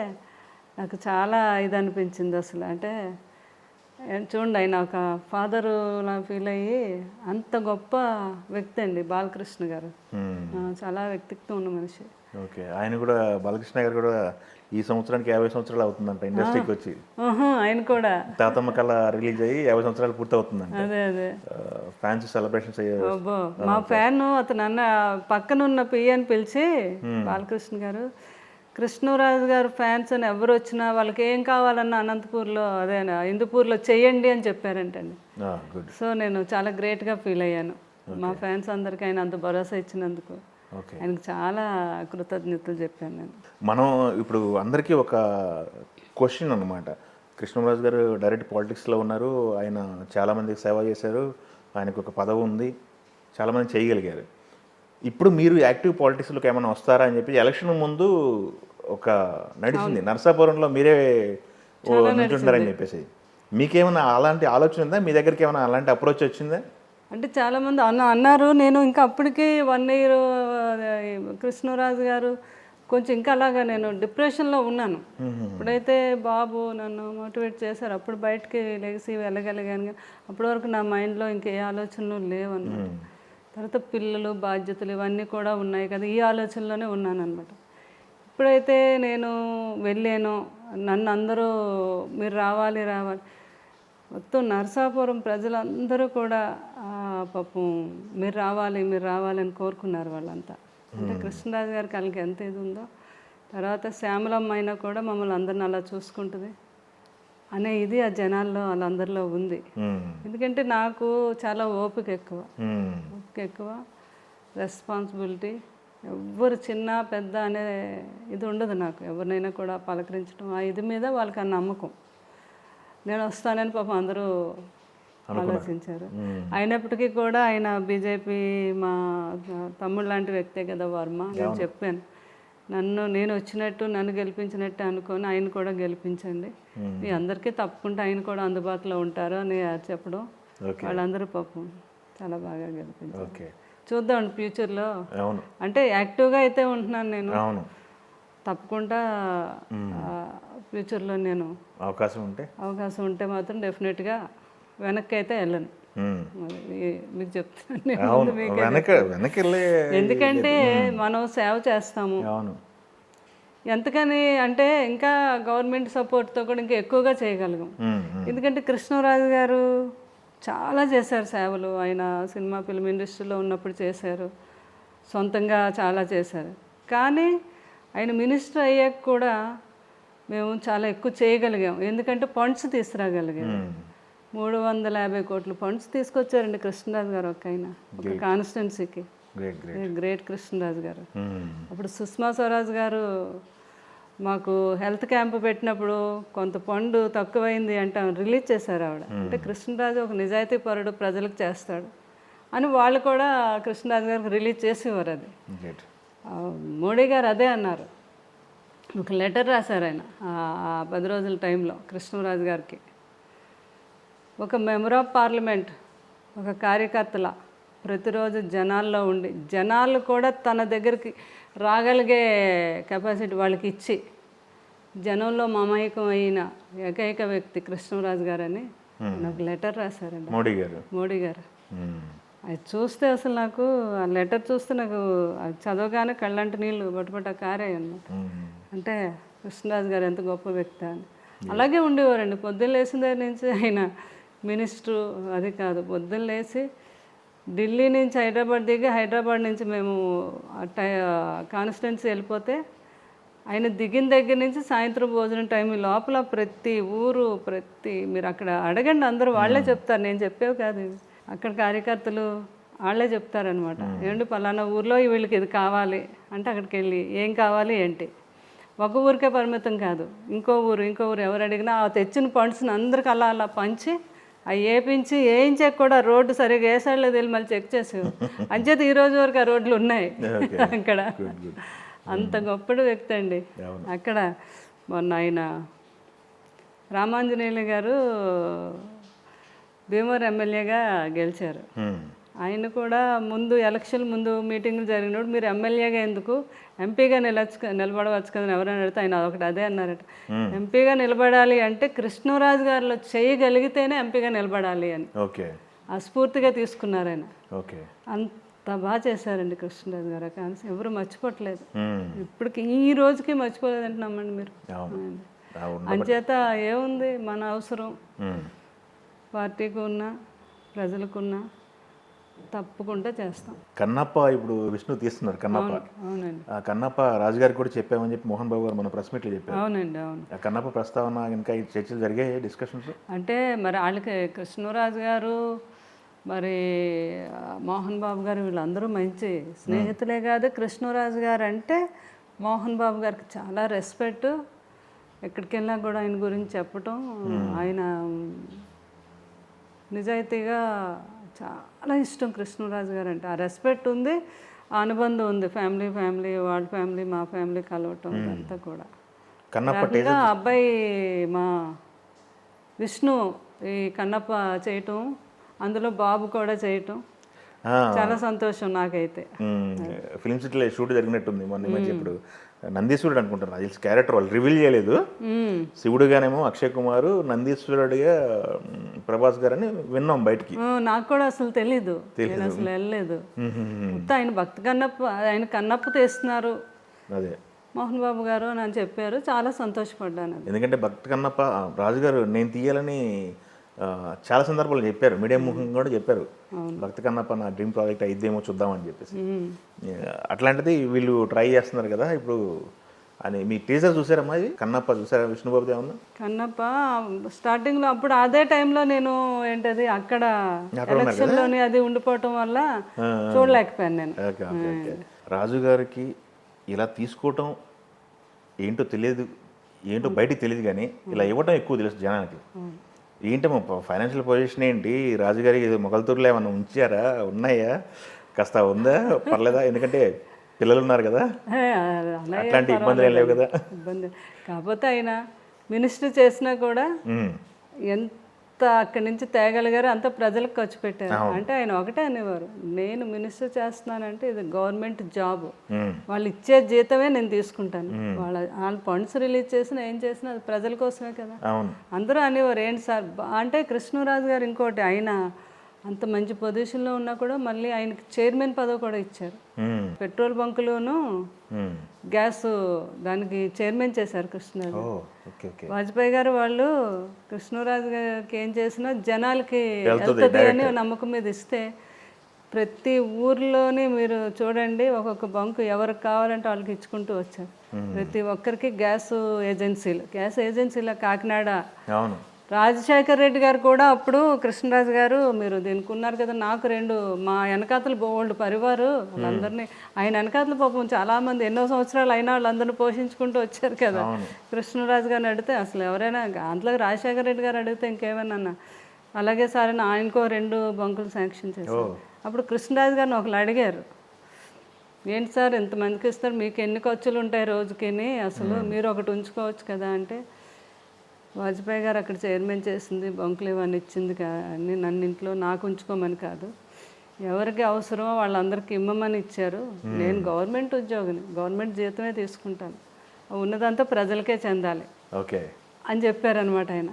నాకు చాలా ఇది అనిపించింది అసలు. అంటే చూడండి ఆయన ఒక ఫాదరులా ఫీల్ అయ్యి అంత గొప్ప వ్యక్తి అండి బాలకృష్ణ గారు. చాలా వ్యక్తిత్వం ఉన్న మనిషి.
ఓకే, ఆయన కూడా బాలకృష్ణ గారు కూడా ఈ సంవత్సరానికి 50 సంవత్సరాలు అవుతుందంట ఇండస్ట్రీకి వచ్చి.
ఆయన కూడా
తాతమ్మ కళ రిలీజ్ అయ్యి 50 సంవత్సరాలు పూర్తి అవుతుందంట.
అదే అదే
ఫ్యాన్స్ సెలబ్రేషన్స్ అయ్యారు.
మా ఫ్యాన్ అతను అన్న పక్కన ఉన్న పియ్యని పిలిచి బాలకృష్ణ గారు కృష్ణరాజు గారు ఫ్యాన్స్ అని ఎవరు వచ్చినా వాళ్ళకి ఏం కావాలన్నా అనంతపూర్లో అదే హిందూపూర్లో చెయ్యండి అని చెప్పారంటండి. సో నేను చాలా గ్రేట్గా ఫీల్ అయ్యాను. మా ఫ్యాన్స్ అందరికీ ఆయన అంత భరోసా ఇచ్చినందుకు ఆయనకు చాలా కృతజ్ఞతలు చెప్పాను నేను.
మనం ఇప్పుడు అందరికీ ఒక క్వశ్చన్ అనమాట, కృష్ణరాజు గారు డైరెక్ట్ పాలిటిక్స్లో ఉన్నారు, ఆయన చాలామందికి సేవ చేశారు, ఆయనకు ఒక పదవి ఉంది, చాలామంది చేయగలిగారు. ఇప్పుడు మీరు యాక్టివ్ పాలిటిక్స్లోకి ఏమైనా వస్తారా అని చెప్పి ఎలక్షన్ ముందు ఒక నడిచింది, నరసాపురంలో మీరే నిల్చుంటున్నారని చెప్పేసి, మీకేమైనా అలాంటి ఆలోచన ఉందా? మీ దగ్గరికి ఏమైనా అలాంటి అప్రోచ్ వచ్చిందా?
అంటే చాలామంది అన్నారు. నేను ఇంకా అప్పటికి 1 ఇయర్ కృష్ణరాజు గారు కొంచెం ఇంకా అలాగా నేను డిప్రెషన్లో ఉన్నాను. ఇప్పుడైతే బాబు నన్ను మోటివేట్ చేశారు, అప్పుడు బయటకి లెగిసి వెళ్ళగలిగాను. అప్పటి వరకు నా మైండ్లో ఇంకే ఆలోచనలు లేవన్నమాట. తర్వాత పిల్లలు బాధ్యతలు ఇవన్నీ కూడా ఉన్నాయి కదా, ఈ ఆలోచనలోనే ఉన్నాను అనమాట. ఇప్పుడైతే నేను వెళ్ళాను, నన్ను అందరూ మీరు రావాలి మొత్తం నరసాపురం ప్రజలందరూ కూడా పాపం మీరు రావాలి అని కోరుకున్నారు వాళ్ళంతా. అంటే కృష్ణరాజు గారి కళ్ళకి ఎంత ఇది ఉందో, తర్వాత శ్యామలమ్మ అయినా కూడా మమ్మల్ని అందరిని అలా చూసుకుంటుంది అనే ఇది ఆ జనాల్లో వాళ్ళందరిలో ఉంది. ఎందుకంటే నాకు చాలా ఓపిక ఎక్కువ, రెస్పాన్సిబిలిటీ, ఎవ్వరు చిన్న పెద్ద అనే ఇది ఉండదు నాకు. ఎవరినైనా కూడా పలకరించడం ఆ ఇది మీద వాళ్ళకి ఆ నమ్మకం. నేను వస్తానని పాపం అందరూ ఆలోచించారు. అయినప్పటికీ కూడా ఆయన బీజేపీ మా తమ్ముడు లాంటి వ్యక్తే కదా వర్మ. నేను చెప్పాను, నేను వచ్చినట్టు నన్ను గెలిపించినట్టు అనుకొని ఆయన కూడా గెలిపించండి, మీ అందరికీ తప్పకుండా ఆయన కూడా అందుబాటులో ఉంటారు అని చెప్పడం, వాళ్ళందరూ పాపం చాలా బాగా గెలిపించారు. చూద్దాం ఫ్యూచర్లో. అంటే యాక్టివ్గా అయితే ఉంటున్నాను నేను, తప్పకుండా ఫ్యూచర్లో నేను అవకాశం ఉంటే మాత్రం డెఫినెట్గా వెనక్కి అయితే వెళ్ళను. మీకు చెప్తాను, ఎందుకంటే మనం సేవ చేస్తాము ఎంతకని అంటే ఇంకా గవర్నమెంట్ సపోర్ట్తో కూడా ఇంకా ఎక్కువగా చేయగలిగాం. ఎందుకంటే కృష్ణరాజు గారు చాలా చేశారు సేవలు. ఆయన సినిమా ఫిల్మ్ ఇండస్ట్రీలో ఉన్నప్పుడు చేశారు, సొంతంగా చాలా చేశారు. కానీ ఆయన మినిస్టర్ అయ్యాక కూడా మేము చాలా ఎక్కువ చేయగలిగాం, ఎందుకంటే ఫండ్స్ తీసుకురాగలిగాం. 350 కోట్ల ఫండ్స్ తీసుకొచ్చారండి కృష్ణరాజు గారు ఒక ఆయన, ఒక కాన్స్టిట్యున్సీకి. గ్రేట్ కృష్ణరాజు గారు. అప్పుడు సుష్మా స్వరాజ్ గారు మాకు హెల్త్ క్యాంప్ పెట్టినప్పుడు కొంత ఫండ్ తక్కువైంది అంటే రిలీజ్ చేశారు ఆవిడ. అంటే కృష్ణరాజు ఒక నిజాయితీ పరుడు, ప్రజలకు చేస్తాడు అని వాళ్ళు కూడా కృష్ణరాజు గారికి రిలీజ్ చేసేవారు. అది మోడీ గారు అదే అన్నారు. ఒక లెటర్ రాశారు ఆయన 10 రోజుల టైంలో కృష్ణరాజు గారికి. ఒక మెంబర్ ఆఫ్ పార్లమెంట్, ఒక కార్యకర్తల ప్రతిరోజు జనాల్లో ఉండి, జనాలు కూడా తన దగ్గరికి రాగలిగే కెపాసిటీ వాళ్ళకి ఇచ్చి జనంలో మమేకం అయిన ఏకైక వ్యక్తి కృష్ణరాజు గారు అని నాకు లెటర్ రాశారండి మోడీ గారు. అది చూస్తే అసలు నాకు ఆ లెటర్ చూస్తే నాకు అది చదవగానే కళ్ళంటి నీళ్ళు బొట్టబొట్ట కారాయి అన్నమాట. అంటే కృష్ణరాజు గారు ఎంత గొప్ప వ్యక్తి అని. అలాగే ఉండేవారండి, పొద్దున్న లేచిన దగ్గర నుంచి ఆయన మినిస్టరు అది కాదు. పొద్దున్న లేచి ఢిల్లీ నుంచి హైదరాబాద్ దిగి హైదరాబాద్ నుంచి మేము కాన్స్టిట్యున్సీ వెళ్ళిపోతే ఆయన దిగిన దగ్గర నుంచి సాయంత్రం భోజనం టైం లోపల ప్రతి ఊరు మీరు అక్కడ అడగండి, అందరూ వాళ్ళే చెప్తారు, నేను చెప్పేవి కాదు ఇవి. అక్కడ కార్యకర్తలు వాళ్ళే చెప్తారనమాట. ఏమంటే పలానా ఊర్లో వీళ్ళకి ఇది కావాలి అంటే అక్కడికి వెళ్ళి ఏం కావాలి ఏంటి, ఒక ఊరికే పరిమితం కాదు, ఇంకో ఊరు ఎవరు అడిగినా ఆ తెచ్చిన ఫండ్స్ని అందరికి అలా పంచి అవి వేయించి వేయించాక కూడా రోడ్డు సరిగ్గా వేసాడలేదు వెళ్ళి మళ్ళీ చెక్ చేసేవి. అంచేత ఈ రోజు వరకు ఆ రోడ్లు ఉన్నాయి అక్కడ. అంత గొప్పటి వ్యక్తి అండి. అక్కడ మొన్న ఆయన రామాంజనేయులు గారు భీమవరం ఎమ్మెల్యేగా గెలిచారు. ఆయన కూడా ఎలక్షన్ ముందు మీటింగ్లు జరిగినప్పుడు మీరు ఎమ్మెల్యేగా ఎందుకు ఎంపీగా నిలబడవచ్చు కదా ఎవరైనా అడిగితే ఆయన ఒకటి అదే అన్నారట. ఎంపీగా నిలబడాలి అంటే కృష్ణరాజు గారిలో చేయగలిగితేనే ఎంపీగా నిలబడాలి అని ఆ స్ఫూర్తిగా తీసుకున్నారు ఆయన. అంత బాగా చేశారండి కృష్ణరాజు గారు. కానీ ఎవరు మర్చిపోవట్లేదు, ఇప్పటికి ఈ రోజుకి మర్చిపోలేదు అంటున్నామండి మీరు. అంచేత ఏముంది, మన అవసరం పార్టీకి ఉన్నా ప్రజలకున్నా తప్పకుండా చేస్తాం.
కన్నప్ప ఇప్పుడు విష్ణు తీస్తున్నారు. కన్నప్ప
అవునండి,
ఆ కన్నప్ప రాజుగారికి కూడా చెప్పామని చెప్పి మోహన్ బాబు గారు మన ప్రెస్ మీట్లో చెప్పారు.
అవునండి, అవును.
ఆ కన్నప్ప ప్రస్తావన ఇంకా ఈ చర్చలు జరిగాయి, డిస్కషన్స్.
అంటే మరి వాళ్ళకి కృష్ణరాజు గారు మరి మోహన్ బాబు గారు వీళ్ళందరూ మంచి స్నేహితులే కాదు. కృష్ణరాజు గారు అంటే మోహన్ బాబు గారికి చాలా రెస్పెక్ట్. ఎక్కడికి వెళ్ళినా కూడా ఆయన గురించి చెప్పటం, ఆయన నిజాయితీగా చాలా ఇష్టం కృష్ణరాజు గారు అంటే. ఆ రెస్పెక్ట్ ఉంది, ఆ అనుబంధం ఉంది. ఫ్యామిలీ వాళ్ళ ఫ్యామిలీ మా ఫ్యామిలీ కలవటం అంతా కూడా. రకంగా అబ్బాయి మా విష్ణు ఈ కన్నప్ప చేయటం, అందులో బాబు కూడా చేయటం చాలా సంతోషం నాకైతే.
ఫిల్మ్ సిటీలో షూట్ జరిగినట్టుంది మొన్న. ఇప్పుడు నందీశ్వరుడు అనుకుంటారు, నాకు తెలిసి క్యారెక్టర్ వాళ్ళు రివీల్ చేయలేదు. శివుడుగానేమో అక్షయ్ కుమార్, నందీశ్వరుడిగా ప్రభాస్ గారు అని విన్నాం బయటికి.
నాకు కూడా అసలు తెలీదు, నేను అసలు వెళ్ళలేదు. ఆయన భక్తి కన్నప్ప, ఆయన కన్నప్ప తీస్తున్నారు
అదే
మోహన్ బాబు గారు అని చెప్పారు. చాలా సంతోషపడ్డాను.
ఎందుకంటే భక్తి కన్నప్ప రాజుగారు నేను తీయాలని చాలా సందర్భాలు చెప్పారు, మీడియా ముఖంగా కూడా చెప్పారు. భక్తి కన్నప్ప నా డ్రీమ్ ప్రాజెక్ట్ అయిద్దేమో చూద్దామని చెప్పేసి. అట్లాంటిది వీళ్ళు ట్రై చేస్తున్నారు కదా ఇప్పుడు అని. మీ టీజర్ చూసారమ్మా? ఇది కన్నప్ప చూసారా విష్ణుబాబుది ఏమన్నా?
కన్నప్ప స్టార్టింగ్లో అప్పుడు అదే టైంలో నేను ఏంటది అక్కడ ఎలక్షన్లోని అది ఉండిపోవటం వల్ల చూడలేకపోయాను నేను.
రాజుగారికి ఇలా తీసుకోవటం ఏంటో తెలియదు, ఏంటో బయటికి తెలియదు, కానీ ఇలా ఇవ్వటం ఎక్కువ తెలుసు జనానికి. ఏంటమ్మా ఫైనాన్షియల్ పొజిషన్ ఏంటి, రాజుగారికి మొగల్తూరులో ఏమన్నా ఉంచారా, ఉన్నాయా, కాస్త ఉందా, పర్లేదా? ఎందుకంటే పిల్లలు ఉన్నారు కదా, అట్లాంటి ఇబ్బందులు ఏం లేవు కదా.
ఇబ్బంది కాకపోతే ఆయన మినిస్టర్ చేసినా కూడా ఎంత అక్కడి నుంచి తేగలిగారు అంత ప్రజలకు ఖర్చు పెట్టారు. అంటే ఆయన ఒకటే అనేవారు, నేను మినిస్టర్ చేస్తున్నానంటే ఇది గవర్నమెంట్ జాబ్, వాళ్ళు ఇచ్చే జీతమే నేను తీసుకుంటాను, వాళ్ళ ఫండ్స్ రిలీజ్ చేసినా ఏం చేసినా అది ప్రజల కోసమే కదా. అందరూ అనేవారు ఏంటి సార్ అంటే. కృష్ణరాజు గారు ఇంకోటి, ఆయన అంత మంచి పొజిషన్లో ఉన్నా కూడా మళ్ళీ ఆయనకి చైర్మన్ పదవి కూడా ఇచ్చారు. పెట్రోల్ బంకులోను గ్యాస్ దానికి చైర్మన్ చేశారు కృష్ణరాజు. వాజ్పేయి గారు వాళ్ళు కృష్ణరాజు గారికి ఏం చేసినా జనాలకి వెళ్తుంది అని నమ్మకం మీద ఇస్తే ప్రతి ఊర్లోని మీరు చూడండి ఒక్కొక్క బంకు ఎవరికి కావాలంటే వాళ్ళకి ఇచ్చుకుంటూ వచ్చారు. ప్రతి ఒక్కరికి గ్యాస్ ఏజెన్సీలో కాకినాడ రాజశేఖర్ రెడ్డి గారు కూడా అప్పుడు కృష్ణరాజు గారు మీరు దీనికి ఉన్నారు కదా, నాకు మా వెనకాతలు బోల్డ్ పరివారు వాళ్ళందరినీ ఆయన వెనకాతలు పాపం చాలామంది ఎన్నో సంవత్సరాలు అయినా వాళ్ళందరినీ పోషించుకుంటూ వచ్చారు కదా. కృష్ణరాజు గారిని అడిగితే అసలు ఎవరైనా అంతలో రాజశేఖర రెడ్డి గారు అడిగితే ఇంకేమన్నా అలాగే సార్ అని ఆయనకో 2 బంకులు శాంక్షన్ చేశారు. అప్పుడు కృష్ణరాజు గారిని ఒకళ్ళు అడిగారు, ఏంటి సార్ ఎంతమందికి ఇస్తారు, మీకు ఎన్ని ఖర్చులు ఉంటాయి రోజుకి, అసలు మీరు ఒకటి ఉంచుకోవచ్చు కదా అంటే, వాజ్పేయి గారు అక్కడ చైర్మన్ చేసింది బంకులు ఇవన్నీ ఇచ్చింది కానీ నన్ను ఇంట్లో నాకు ఉంచుకోమని కాదు, ఎవరికి అవసరమో వాళ్ళందరికీ ఇమ్మమని ఇచ్చారు. నేను గవర్నమెంట్ ఉద్యోగిని, గవర్నమెంట్ జీతమే తీసుకుంటాను, ఉన్నదంతా ప్రజలకే చెందాలి అని చెప్పారనమాట ఆయన.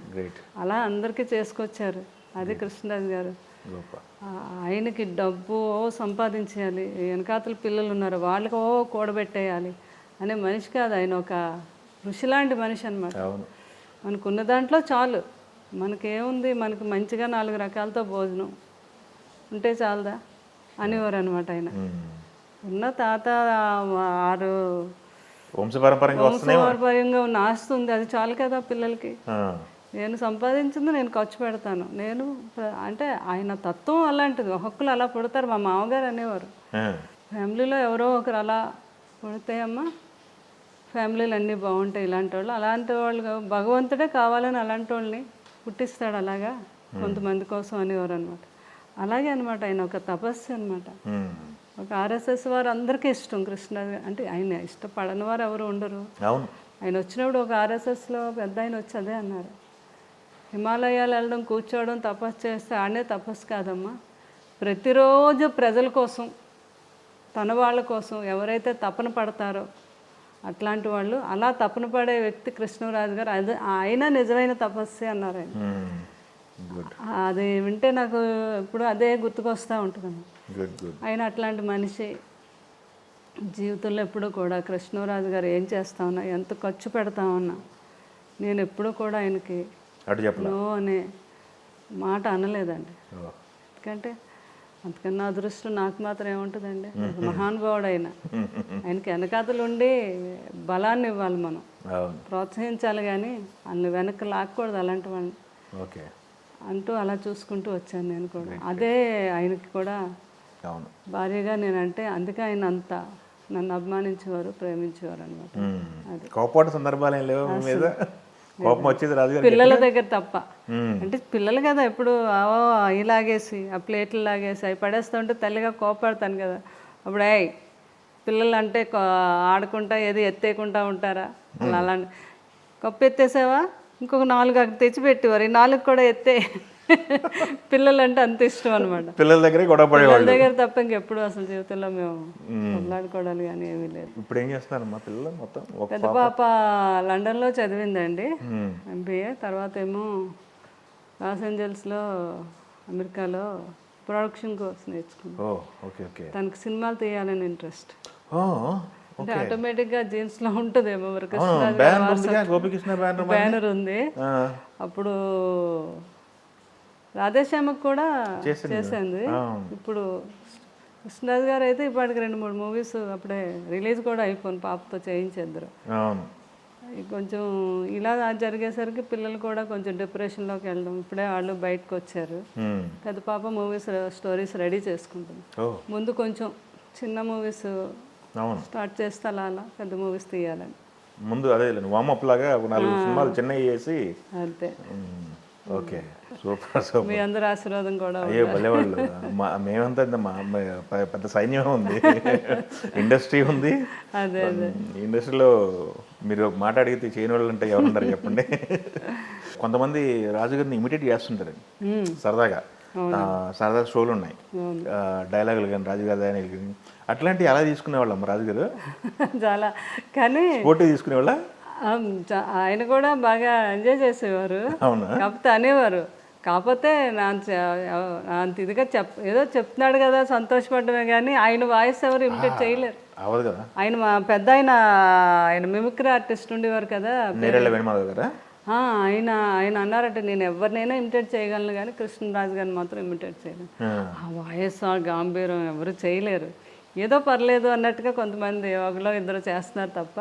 అలా అందరికీ చేసుకొచ్చారు. అది కృష్ణరాజు గారు. ఆయనకి డబ్బు సంపాదించేయాలి, వెనకాతల పిల్లలు ఉన్నారు వాళ్ళకి కూడబెట్టేయాలి అనే మనిషి కాదు ఆయన. ఒక ఋషి లాంటి మనిషి అనమాట. మనకున్న దాంట్లో చాలు మనకేముంది, మనకి మంచిగా 4 రకాలతో భోజనం ఉంటే చాలదా అనేవారు అనమాట ఆయన. ఉన్న తాత 6
వంశపారంపర్యంగా వస్తున్నాయి.
వంశపారంపర్యంగా ఉన్న ఆస్తి ఉంది, అది చాలు కదా పిల్లలకి. నేను సంపాదించింది నేను ఖర్చు పెడతాను. నేను అంటే ఆయన తత్వం అలాంటిది, ఒక్కొక్కరు అలా పుడతారు. మా మామగారు అనేవారు, ఫ్యామిలీలో ఎవరో ఒకరు అలా పుడితే అమ్మ ఫ్యామిలీలు అన్నీ బాగుంటాయి. ఇలాంటి వాళ్ళు, అలాంటి వాళ్ళు భగవంతుడే కావాలని అలాంటి వాళ్ళని పుట్టిస్తాడు అలాగా కొంతమంది కోసం అనేవారు అనమాట. అలాగే అనమాట ఆయన ఒక తపస్సు అనమాట. ఒక ఆర్ఎస్ఎస్ వారు అందరికీ ఇష్టం కృష్ణ అంటే, ఆయన ఇష్టపడని వారు ఎవరు ఉండరు. ఆయన వచ్చినప్పుడు ఒక ఆర్ఎస్ఎస్లో పెద్ద ఆయన వచ్చి అదే అన్నారు, హిమాలయాలు వెళ్ళడం, కూర్చోవడం, తపస్సు చేస్తే ఆడనే తపస్సు కాదమ్మా, ప్రతిరోజు ప్రజల కోసం, తన వాళ్ళ కోసం ఎవరైతే తపన పడతారో అట్లాంటి వాళ్ళు, అలా తపన పడే వ్యక్తి కృష్ణరాజు గారు. అది ఆయన నిజమైన తపస్సే అన్నారు ఆయన. అది వింటే నాకు ఇప్పుడు అదే గుర్తుకొస్తూ ఉంటుంది. ఆయన అట్లాంటి మనిషి. జీవితంలో ఎప్పుడూ కూడా కృష్ణరాజు గారు ఏం చేస్తా ఉన్నా, ఎంత ఖర్చు పెడతా ఉన్నా, నేను ఎప్పుడూ కూడా ఆయనకి నో అనే మాట అనలేదండి. ఎందుకంటే అంతకన్నా అదృష్టం నాకు మాత్రం ఏముంటుందండి. మహానుభావుడు ఆయన. ఆయనకి వెనకాతలు ఉండి బలాన్ని ఇవ్వాలి, మనం ప్రోత్సహించాలి, కానీ అన్ని వెనక్కి లాక్కూడదు అలాంటి వాళ్ళని అంటూ అలా చూసుకుంటూ వచ్చాను నేను కూడా. అదే ఆయనకి కూడా భార్యగా నేనంటే, అందుకే ఆయన అంతా నన్ను అభిమానించేవారు, ప్రేమించేవారు అనమాట. అది
కోపాడు సందర్భాలు ఏం లేవు మీద? కోపం వచ్చేది రాజుగారు
పిల్లల దగ్గర తప్ప. అంటే పిల్లలు కదా, ఎప్పుడు అవి లాగేసి, ఆ ప్లేట్లు లాగేసి అవి పడేస్తూ ఉంటే తల్లిగా కోపడతాను కదా. అప్పుడు పిల్లలు అంటే ఆడుకుంటా ఏది ఎత్తేయకుండా ఉంటారా, అలాంటి కప్పు ఎత్తేసావా, ఇంకొక 4 అక్కడ తెచ్చిపెట్టేవారు, ఈ 4 కూడా ఎత్తే. పిల్లలు అంటే అంత ఇష్టం అనమాట.
పిల్లల దగ్గర గొడవ పడేవాళ్ళు.
దగ్గర తప్ప ఇంకెప్పుడు అసలు జీవితంలో మేము కొట్లాడుకోవడాలు కానీ ఏమీ లేదు.
ఇప్పుడు ఏం చేస్తున్నారమ్మా పిల్లలు మొత్తం?
పెద్ద పాప లండన్లో చదివిందండి MBA. తర్వాత ఏమో లాస్ ఏంజల్స్లో అమెరికాలో ప్రొడక్షన్ కోర్స్ నేర్చుకుంది. తనకి సినిమాలు తీయాలని ఇంట్రెస్ట్. అంటే ఆటోమేటిక్గా జీన్స్లో ఉంటుందేమో, మరి బ్యానర్ ఉంది. అప్పుడు రాధేశ్యామకు కూడా చేసింది. ఇప్పుడు కృష్ణరాజు గారు అయితే ఇప్పటికి 2-3 మూవీస్ అప్పుడే రిలీజ్ కూడా అయిపోయింది, పాపతో చేయించేద్దరు. కొంచెం ఇలా జరిగేసరికి పిల్లలు కూడా కొంచెం డిప్రెషన్లోకి వెళ్ళడం. ఇప్పుడే వాళ్ళు బయటకు వచ్చారు. పెద్ద పాప మూవీస్ స్టోరీస్ రెడీ చేసుకుంటుంది. ముందు కొంచెం చిన్న మూవీస్ స్టార్ట్ చేస్తే అలా అలా పెద్ద మూవీస్ తీయాలని
ముందు అదే వామప్ లాగా 4 సినిమాలు చిన్నవి చేసి
అంతే.
Okay, super super.
మీ అందరి ఆశీర్వాదం కూడా.
అయ్యో భలేవాళ్ళు, మేమంతా పెద్ద సైన్యం ఉంది, ఇండస్ట్రీ ఉంది.
అదే అదే
ఇండస్ట్రీలో మీరు మాట అడిగితే చేయని వాళ్ళు అంటే ఎవరున్నారు చెప్పండి. కొంతమంది రాజుగారిని ఇమిటేట్ చేస్తుంటారు సరదాగా, సరదా షోలు ఉన్నాయి, డైలాగులు కానీ రాజుగారి డైలాగులు కానీ, అట్లాంటివి అలా తీసుకునేవాళ్ళమ్మ రాజుగారు?
చాలా, కానీ
పోటీ తీసుకునేవాళ్ళ?
ఆయన కూడా బాగా ఎంజాయ్ చేసేవారు. కాకపోతే అనేవారు, కాకపోతే అంత ఇదిగా ఏదో చెప్తున్నాడు కదా సంతోషపడమే, కానీ ఆయన వాయిస్ ఎవరు ఇమిటేట్ చేయలేరు. ఆయన పెద్ద ఆయన మిమిక్రీ ఆర్టిస్ట్ ఉండేవారు కదా, ఆయన అన్నారట, నేను ఎవరినైనా ఇమిటేట్ చేయగలను కానీ కృష్ణరాజు గారిని మాత్రం ఇమిటేట్ చేయలేను. ఆ వాయిస్, ఆ గాంభీర్యం ఎవరు చేయలేరు. ఏదో పర్లేదు అన్నట్టుగా కొంతమంది ఒకలో 2 చేస్తున్నారు తప్ప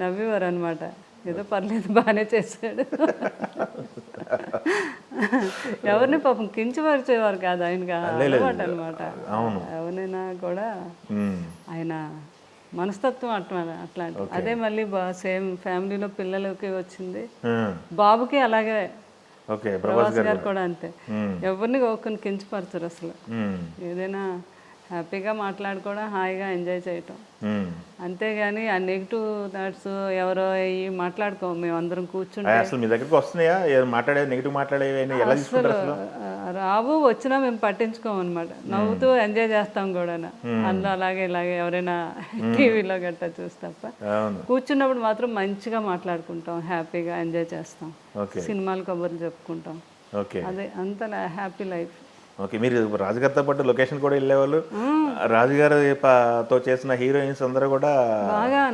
నవ్వేవారు అనమాట. ఏదో పర్లేదు, బాగానే చేశాడు. ఎవరిని పాపం కించపరిచేవారు కాదు, ఆయనకి అలవాటు అనమాట. ఎవరైనా కూడా ఆయన మనస్తత్వం అట్లాంటి. అదే మళ్ళీ సేమ్ ఫ్యామిలీలో పిల్లలకి వచ్చింది, బాబుకి అలాగే. ప్రభాస్ గారు కూడా అంతే, ఎవరిని ఒకరిని కించపరచరు అసలు. ఏదైనా హ్యాపీగా మాట్లాడుకోవడం, హాయిగా ఎంజాయ్ చేయటం, అంతేగాని ఆ నెగిటివ్ థాట్స్ ఎవరో మాట్లాడుకోము. మేము అందరం కూర్చుంటే
అసలు మీ దగ్గరికి వస్తున్నాయా మాట్లాడే నెగిటివ్ మాట్లాడేవి?
రావు, వచ్చినా మేము పట్టించుకోము అనమాట. నవ్వుతూ ఎంజాయ్ చేస్తాం కూడా. అందులో అలాగే ఇలాగే ఎవరైనా టీవీలో గట్టా చూసి తప్ప కూర్చున్నప్పుడు మాత్రం మంచిగా మాట్లాడుకుంటాం, హ్యాపీగా ఎంజాయ్ చేస్తాం, సినిమాలు కబుర్లు చెప్పుకుంటాం. అదే అంత హ్యాపీ లైఫ్.
ఓకే, మీరు రాజుగారితో పాటు లొకేషన్ కూడా వెళ్ళేవాళ్ళు. రాజుగారితో చేసిన హీరోయిన్స్ అందరూ కూడా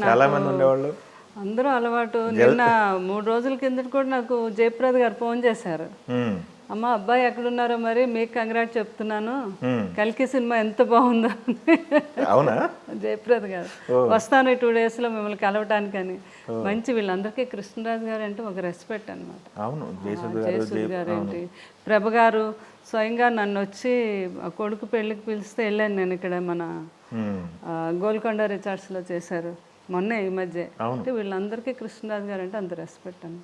చాలా మంది ఉండేవాళ్ళు.
అందరూ అలవాటు. నిన్న 3 రోజుల కిందట కూడా నాకు జయప్రద గారు ఫోన్ చేశారు. అమ్మ అబ్బాయి ఎక్కడున్నారో మరి మీకు కంగ్రాట్ చెప్తున్నాను, కల్కి సినిమా ఎంత బాగుందో అని.
అవునా?
జయప్రద గారు వస్తాను 2 డేస్లో మిమ్మల్ని కలవటానికని. మంచి వీళ్ళందరికీ కృష్ణరాజు గారు అంటే ఒక రెస్పెక్ట్ అనమాట.
అవును,
జయసూద్ గారు ఏంటి, ప్రభ గారు స్వయంగా నన్ను వచ్చి ఆ కొడుకు పెళ్ళికి పిలిస్తే వెళ్ళాను నేను. ఇక్కడ మన గోల్కొండ రిసార్ట్స్లో చేశారు మొన్నే ఈ మధ్య. అంటే వీళ్ళందరికీ కృష్ణరాజు గారు అంటే అంత రెస్పెక్ట్ అని.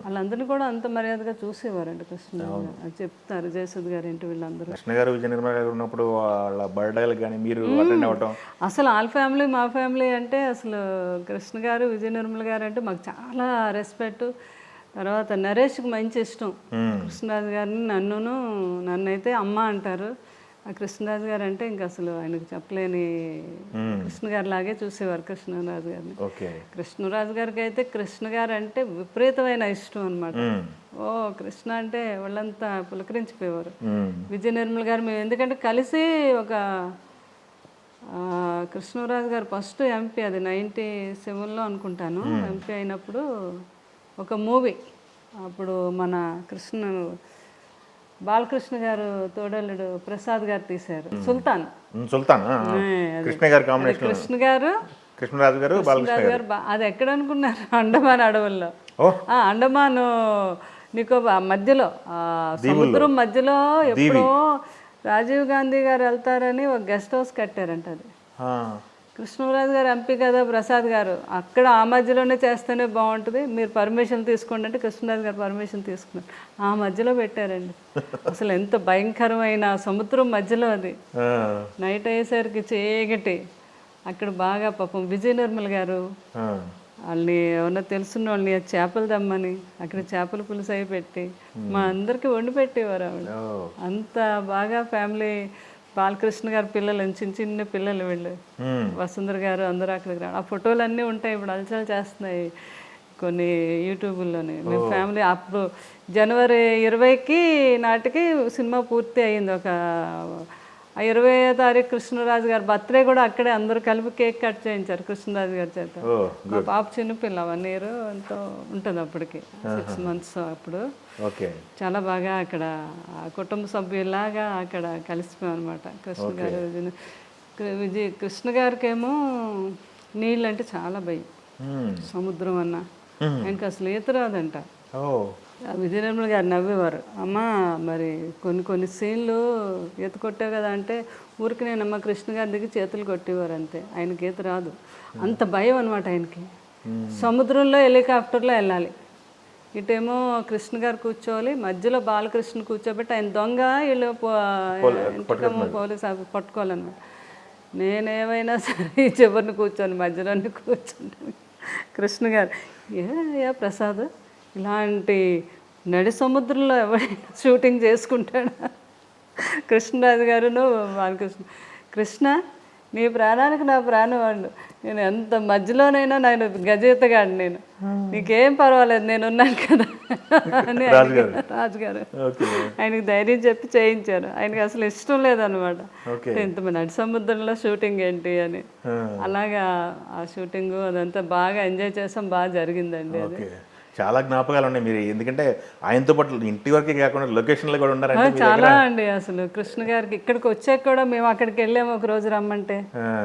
వాళ్ళందరినీ కూడా అంత మర్యాదగా చూసేవారండి కృష్ణరాజు గారు. అది చెప్తారు జయసూద్ గారు ఏంటి వీళ్ళందరూ.
కృష్ణ గారు విజయ నిర్మల గారు ఉన్నప్పుడు వాళ్ళ బర్త్డేలు కానీ మీరు అటెండ్ అవ్వటం.
అసలు వాళ్ళ ఫ్యామిలీ మా ఫ్యామిలీ అంటే అసలు కృష్ణ గారు విజయ నిర్మల గారు అంటే మాకు చాలా రెస్పెక్ట్. తర్వాత నరేష్కి మంచి ఇష్టం కృష్ణరాజు గారిని. నన్నైతే అమ్మ అంటారు. ఆ కృష్ణరాజు గారు అంటే ఇంకా అసలు ఆయనకు చెప్పలేని కృష్ణ గారి లాగే చూసేవారు కృష్ణరాజు గారిని. కృష్ణరాజు గారికి అయితే కృష్ణ గారు అంటే విపరీతమైన ఇష్టం అనమాట. ఓ కృష్ణ అంటే వాళ్ళంతా పులకరించిపోయేవారు. విజయ నిర్మల్ గారు మేము ఎందుకంటే కలిసి ఒక కృష్ణరాజు గారు ఫస్ట్ ఎంపీ, అది 97లో అనుకుంటాను ఎంపీ అయినప్పుడు ఒక మూవీ అప్పుడు మన బాలకృష్ణ గారు తోడల్లుడు ప్రసాద్ గారు తీశారు, సుల్తాన్.
కృష్ణ గారు కాంబినేషన్,
కృష్ణ గారు
కృష్ణరాజు గారు బాలకృష్ణ గారు.
అది ఎక్కడ అనుకున్నారు? అండమాన్ అడవుల్లో, అండమాన్ నికోబార్ మధ్యలో, సముద్రం మధ్యలో ఎప్పుడో రాజీవ్ గాంధీ గారు వెళ్తారని ఒక గెస్ట్ హౌస్ కట్టారంట. అది కృష్ణరాజు గారు ఎంపీ కదా ప్రసాద్ గారు, అక్కడ ఆ మధ్యలోనే చేస్తేనే బాగుంటుంది, మీరు పర్మిషన్ తీసుకోండి అంటే కృష్ణరాజు గారు పర్మిషన్ తీసుకున్నారు. ఆ మధ్యలో పెట్టారండి. అసలు ఎంత భయంకరమైన సముద్రం మధ్యలో అది. నైట్ అయ్యేసరికి చీకటి. అక్కడ బాగా పాపం విజయ నిర్మల్ గారు వాళ్ళని ఏమన్నా తెలుసున్న వాళ్ళని చేపలు దమ్మని అక్కడ చేపల పులుసు అయి పెట్టి మా అందరికి వండి పెట్టేవారు ఆవిడ. అంత బాగా ఫ్యామిలీ. బాలకృష్ణ గారి పిల్లలు చిన్న చిన్న పిల్లలు వీళ్ళు, వసుంధర గారు అందరూ అక్కడికి రావడం. ఆ ఫోటోలు అన్నీ ఉంటాయి, ఇప్పుడు అలచలు చేస్తున్నాయి కొన్ని యూట్యూబ్లోని. మేము ఫ్యామిలీ అప్పుడు జనవరి 20కి నాటికి సినిమా పూర్తి అయ్యింది. ఒక 20వ తారీఖు కృష్ణరాజు గారి బర్త్డే కూడా అక్కడే అందరూ కలిపి కేక్ కట్ చేయించారు కృష్ణరాజు గారి చేత. మా పాప చిన్నపిల్ల 1 year ఎంతో ఉంటుంది అప్పటికి, 6 months అప్పుడు. చాలా బాగా అక్కడ కుటుంబ సభ్యులాగా అక్కడ కలిసిపోయాం అనమాట. కృష్ణ గారు కృష్ణ గారికి ఏమో నీళ్ళు అంటే చాలా భయం, సముద్రం అన్నా ఆయనకి అసలు ఈత రాదంట. విజయ నిర్మల గారు నవ్వేవారు, అమ్మ మరి కొన్ని సీన్లు ఈత కొట్టావు కదా అంటే ఊరికి నేనమ్మ కృష్ణ గారి దగ్గర చేతులు కొట్టేవారు అంతే, ఆయనకి ఈత రాదు. అంత భయం అనమాట ఆయనకి. సముద్రంలో హెలికాప్టర్లో వెళ్ళాలి, ఇటేమో కృష్ణ గారు కూర్చోవాలి, మధ్యలో బాలకృష్ణ కూర్చోబెట్టి ఆయన దొంగ వీళ్ళు పోలీసు పట్టుకోవాలన్నమాట. నేనేమైనా సరే చివరిని కూర్చొని మధ్యలోనే కూర్చుంటాను. కృష్ణ గారు ఏ ప్రసాద్ ఇలాంటి నడి సముద్రంలో ఎవరైనా షూటింగ్ చేసుకుంటాడా? కృష్ణరాజు గారును బాలకృష్ణ, కృష్ణ నీ ప్రాణానికి నా ప్రాణవాడు, నేను ఎంత మధ్యలోనైనా నేను గజేతగాడు, నేను నీకేం పర్వాలేదు నేను ఉన్నాను కదా అని రాజుగారు ఆయనకి ధైర్యం చెప్పి చేయించారు. ఆయనకి అసలు ఇష్టం లేదనమాట ఇంత నడి సముద్రంలో షూటింగ్ ఏంటి అని. అలాగా ఆ షూటింగ్ అదంతా బాగా ఎంజాయ్ చేసాం, బాగా జరిగిందండి అది.
చాలా జ్ఞాపకాలు ఉన్నాయి మీరు, ఎందుకంటే ఆయనతో పాటు ఇంటి వరకే కాకుండా లొకేషన్లో కూడా ఉన్నారంటే
చాలా అండి. అసలు కృష్ణ గారికి ఇక్కడికి వచ్చాక కూడా మేము అక్కడికి వెళ్ళాము ఒక రోజు రమ్మంటే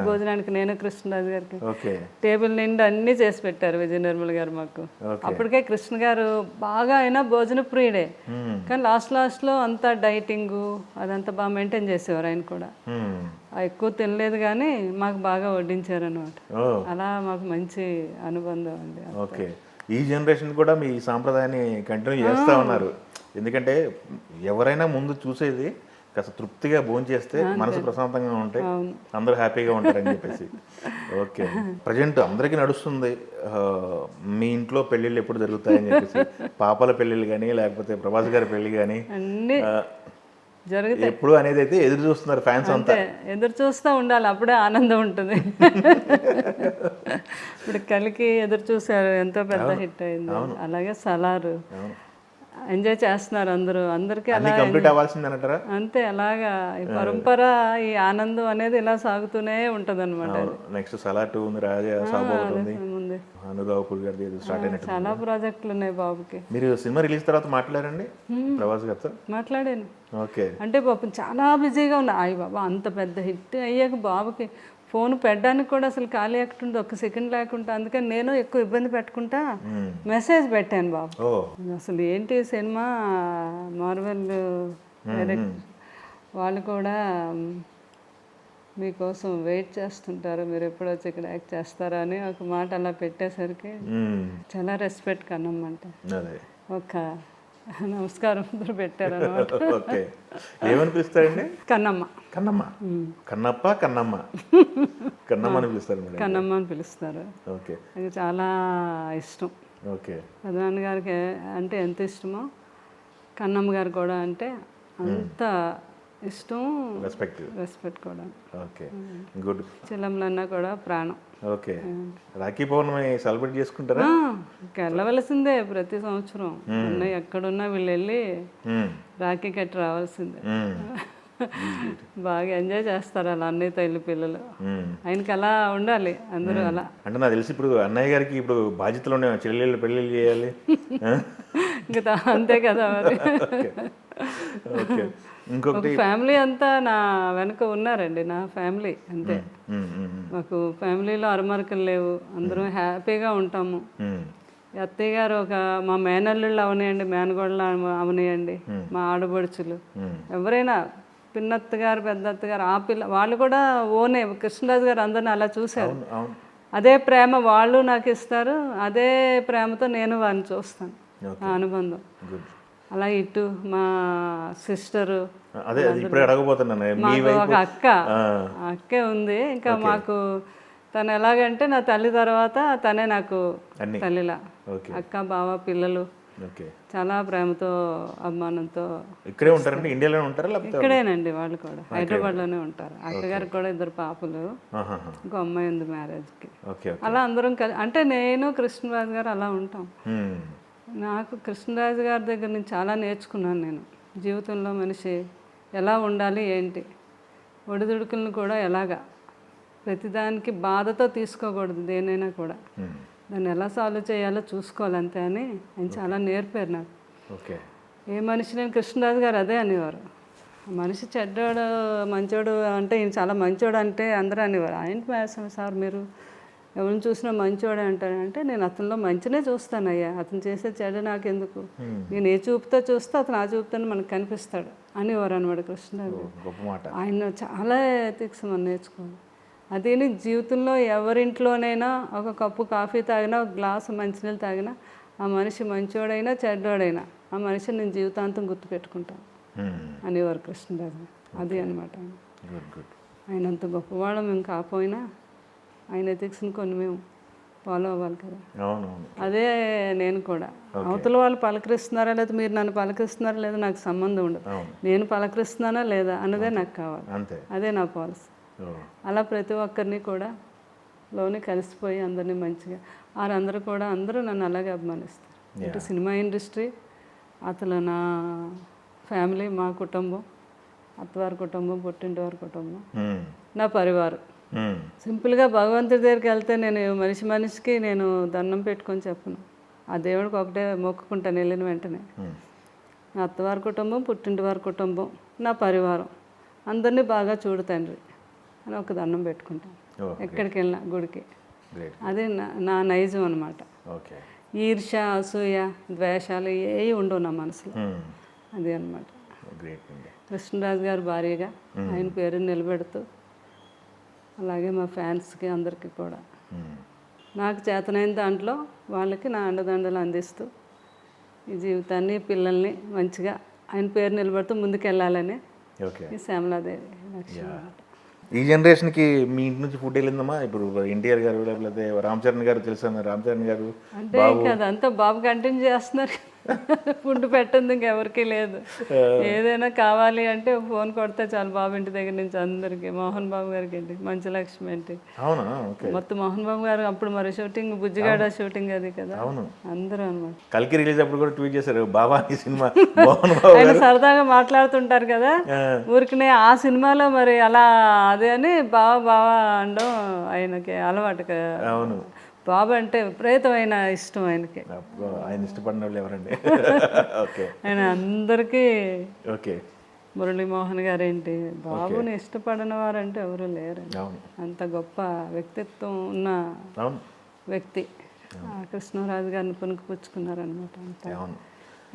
భోజనానికి, నేను కృష్ణరాజు గారికి టేబుల్ నిండా అన్నీ చేసి పెట్టారు విజయ నిర్మల్ గారు మాకు. అప్పటికే కృష్ణ గారు బాగా అయినా భోజన ప్రియుడే, కానీ లాస్ట్లో అంతా డైటింగ్ అదంతా బాగా మెయింటైన్ చేసేవారు ఆయన కూడా. ఎక్కువ తినలేదు కానీ మాకు బాగా వడ్డించారు అనమాట. అలా మాకు మంచి అనుబంధం అండి.
ఓకే, ఈ జనరేషన్ కూడా మీ సాంప్రదాయాన్ని కంటిన్యూ చేస్తూ ఉన్నారు. ఎందుకంటే ఎవరైనా ముందు చూసేది కాస్త తృప్తిగా భోజనం చేస్తే మనసు ప్రశాంతంగా ఉంటాయి, అందరూ హ్యాపీగా ఉంటారని చెప్పేసి. ఓకే, ప్రజెంట్ అందరికీ నడుస్తుంది మీ ఇంట్లో పెళ్ళిళ్ళు ఎప్పుడు జరుగుతాయని చెప్పేసి, పాపల పెళ్ళిళ్ళు కానీ లేకపోతే ప్రభాస్ గారి పెళ్ళి కానీ
జరుగుతాయి
ఎప్పుడు అనేది అయితే ఎదురు చూస్తున్నారు ఫ్యాన్స్ అంతా.
ఎదురు చూస్తూ ఉండాలి, అప్పుడే ఆనందం ఉంటుంది. ఇప్పుడు కలికి ఎదురు చూసారు, ఎంతో పెద్ద హిట్ అయింది. అలాగే సలారు ఎంజాయ్ చేస్తున్నారు అందరూ, అందరికీ అలా
కంప్లీట్ అవ్వాల్సిందేనంటారా?
అంతే, అలాగా ఈ పరంపర ఈ ఆనందం అనేది ఇలా సాగుతూనే ఉంటుంది అనమాట.
నెక్స్ట్ సలార్ 2 ఉంది, రాజా సాబ్ అవుతుంది,
ఉంది.
అనురావుపూర్ గారి స్టార్ట్ అయినట్టు.
చాలా ప్రాజెక్టులు ఉన్నాయి బాబుకి.
మీరు సినిమా రిలీజ్ తర్వాత మాట్లాడారండి ప్రభాస్ గారితో?
మాట్లాడాను.
ఓకే.
అంటే పాపం చాలా బిజీగా ఉన్నా. అయ్యి బాబా అంత పెద్ద హిట్ అయ్యాక బాబుకి ఫోన్ పెట్టడానికి కూడా అసలు ఖాళీ ఎక్కడుంది, ఒక్క సెకండ్ లేకుండా. అందుకని నేను ఎక్కువ ఇబ్బంది పెట్టుకుంటా మెసేజ్ పెట్టాను బాబు. అసలు ఏంటి సినిమా మార్వెల్ డైరెక్ట్ వాళ్ళు కూడా మీకోసం వెయిట్ చేస్తుంటారు, మీరు ఎప్పుడు వచ్చి ఇక్కడ యాక్ట్ చేస్తారా అని ఒక మాట అలా పెట్టేసరికి చాలా రెస్పెక్ట్ కన్నమ్మంటే ఒక నమస్కారం పెట్టారు అనమాట.
ఓకే. ఏమని పిలుస్తారండి?
కన్నమ్మ.
కన్నమ్మ. కన్నప్ప కన్నమ్మ. కన్నమ్మ అని పిలుస్తారు.
కన్నమ్మ అని పిలుస్తారు.
ఓకే.
అది చాలా ఇష్టం.
ఓకే.
పెదనాన్న గారికి అంటే ఎంత ఇష్టమో కన్నమ్మ గారు కూడా అంటే అంత ఇష్టం, రెస్పెక్ట్ కూడా.
Okay, good.
చిలంలన్నా కూడా ప్రాణం.
ఓకే. రాఖీ పౌర్ణమి సెలబ్రేట్ చేసుకుంటారా?
వెళ్ళవలసిందే ప్రతి సంవత్సరం. అన్నయ్య ఎక్కడున్నా వీళ్ళు వెళ్ళి రాఖీ కట్టి రావాల్సిందే. బాగా ఎంజాయ్ చేస్తారు అలా అన్నయ్యతో వెళ్ళి పిల్లలు. ఆయనకి అలా ఉండాలి అందరూ అలా.
అంటే నాకు తెలిసి ఇప్పుడు అన్నయ్య గారికి ఇప్పుడు బాధ్యతలు ఉన్నాయి, చెల్లెళ్ళు పెళ్ళిళ్ళు చేయాలి.
ఇంకా అంతే కదా మరి.
ఓకే. ఇంకొకటి
ఫ్యామిలీ అంతా నా వెనక ఉన్నారండి, నా ఫ్యామిలీ అంతే. మాకు ఫ్యామిలీలో అరమరకలు లేవు, అందరం హ్యాపీగా ఉంటాము. అత్తయ్య గారు ఒక మా మేనల్లుళ్ళు అవనియండి, మేనగోళ్ళు అవనియండి, మా ఆడబడుచులు ఎవరైనా, పిన్నత్త గారు పెద్దత్త గారు ఆ పిల్ల వాళ్ళు కూడా ఓనే. కృష్ణరాజు గారు అందరిని అలా చూశారు. అదే ప్రేమ వాళ్ళు నాకు ఇస్తారు, అదే ప్రేమతో నేను వారిని చూస్తాను. ఆ అనుబంధం అలా. ఇటు మా సిస్టరు, మాకు ఒక అక్కే ఉంది. ఇంకా మాకు తను ఎలాగంటే నా తల్లి తర్వాత తనే నాకు తల్లిలా. అక్క బావ పిల్లలు చాలా ప్రేమతో అభిమానంతో
ఇక్కడే ఉంటారండి. ఇండియాలోనే ఉంటారా?
ఇక్కడేనండి, వాళ్ళు కూడా హైదరాబాద్లోనే ఉంటారు. అక్కగారికి కూడా 2 పాపలు, ఇంకో అమ్మాయి ఉంది మ్యారేజ్కి. అలా అందరం అంటే నేను కృష్ణరాజు గారు అలా ఉంటాం. నాకు కృష్ణరాజు గారి దగ్గర నుంచి చాలా నేర్చుకున్నాను నేను. జీవితంలో మనిషి ఎలా ఉండాలి, ఏంటి, ఒడిదుడుకులను కూడా ఎలాగా, ప్రతిదానికి బాధతో తీసుకోకూడదు, దేనైనా కూడా దాన్ని ఎలా సాల్వ్ చేయాలో చూసుకోవాలి అంతే అని ఆయన చాలా నేర్పారు నాకు. ఏ మనిషి నేను కృష్ణరాజు గారు అదే అనేవారు. మనిషి చెడ్డోడు మంచోడు అంటే ఈయన చాలా మంచోడు అంటే అందరూ అనేవారు. ఆయన సార్ మీరు ఎవరిని చూసినా మంచివాడే అంటాడంటే, నేను అతనిలో మంచినే చూస్తానయ్యా, అతను చేసే చెడు నాకెందుకు, నేను ఏ చూపుతో చూస్తే అతను ఆ చూపుతాను మనకు కనిపిస్తాడు అనేవారు అనమాట కృష్ణరాజు. ఆయన చాలా ఎథిక్స్ మనం నేర్చుకోవాలి. అదే జీవితంలో ఎవరింట్లోనైనా ఒక కప్పు కాఫీ తాగినా, ఒక గ్లాసు మంచినీళ్ళు తాగినా, ఆ మనిషి మంచివాడైనా చెడ్డోడైనా ఆ మనిషిని నేను జీవితాంతం గుర్తుపెట్టుకుంటాను అనేవారు కృష్ణరాజు. అది అనమాట. ఆయన అంత గొప్పవాళ్ళం మేము కాకపోయినా ఆయన ఎథిక్స్ని కొన్ని మేము ఫాలో అవ్వాలి కదా. అదే నేను కూడా. అవతల వాళ్ళు పలకరిస్తున్నారా లేదా, మీరు నన్ను పలకరిస్తున్నారా లేదా నాకు సంబంధం ఉండదు. నేను పలకరిస్తున్నానా లేదా అన్నదే నాకు కావాలి. అదే నా పాలసీ. అలా ప్రతి ఒక్కరిని కూడా లోనే కలిసిపోయి అందరినీ మంచిగా, వారందరూ కూడా అందరూ నన్ను అలాగే అభిమానిస్తారు. ఇటు సినిమా ఇండస్ట్రీ, అసలు నా ఫ్యామిలీ, మా కుటుంబం, అత్తవారి కుటుంబం, పుట్టింటి వారి కుటుంబం, నా పరివారం. సింపుల్గా భగవంతుడి దగ్గరికి వెళ్తే నేను మనిషికి నేను దండం పెట్టుకొని చెప్పను. ఆ దేవుడికి ఒకటే మొక్కుకుంటాను వెళ్ళిన వెంటనే. నా అత్తవారి కుటుంబం, పుట్టింటి వారి కుటుంబం, నా పరివారం అందరినీ బాగా చూడు తండ్రి అని ఒక దండం పెట్టుకుంటాను ఎక్కడికి వెళ్ళినా, గుడికి. అదే నా నైజం అనమాట. ఈర్ష, అసూయ, ద్వేషాలు ఏవి ఉండవు నా మనసులో. అది అనమాట. కృష్ణరాజు గారు భార్యగా ఆయన పేరుని నిలబెడుతూ, అలాగే మా ఫ్యాన్స్కి అందరికీ కూడా నాకు చేతనైన దాంట్లో వాళ్ళకి నా అండదండలు అందిస్తూ ఈ జీవితాన్ని, పిల్లల్ని మంచిగా ఆయన పేరు నిలబడుతూ ముందుకెళ్ళాలని ఈ శ్యామలాదేవి లక్ష్యం.
ఈ జనరేషన్కి మీ ఇంటి నుంచి ఫుడ్ వెళ్ళిందమ్మా? ఇప్పుడు ఎన్టీఆర్ గారు లేకపోతే రామ్ చరణ్ గారు తెలుసా? రామ్ చరణ్ గారు
అంటే ఇంకా అదంతా బాబు కంటిన్యూ చేస్తున్నారు. ఫుడ్ పెట్టింది ఇంకెవరికి లేదు. ఏదైనా కావాలి అంటే ఫోన్ కొడితే చాలు బాబు ఇంటి దగ్గర నుంచి అందరికి. మోహన్ బాబు గారికి ఏంటి, మంచి లక్ష్మి ఏంటి, మొత్తం మోహన్ బాబు గారు అప్పుడు మరి షూటింగ్, బుజ్జిగాడ షూటింగ్ అది కదా, అందరూ అనమాట.
కల్కి రిలీజ్ అప్పుడు కూడా ట్వీట్ చేశారు బాబా ఈ సినిమా.
ఆయన సరదాగా మాట్లాడుతుంటారు కదా ఊరికినే. ఆ సినిమాలో మరి అలా అదే అని బావా అనడం ఆయనకి అలవాటు. బాబు అంటే విపరీతమైన ఇష్టం ఆయనకి.
అబ్బో, ఆయన ఇష్టపడిన వాళ్ళు ఎవరండి? ఓకే
ఆయన అందరికీ
ఓకే.
మురళీమోహన్ గారేంటి, బాబుని ఇష్టపడిన వారంటే ఎవరు లేరు.
అవును
అంత గొప్ప వ్యక్తిత్వం ఉన్న
అవును
వ్యక్తి. కృష్ణరాజు గారిని పుణుకుపుచ్చుకున్నారనమాట అంత.
అవును.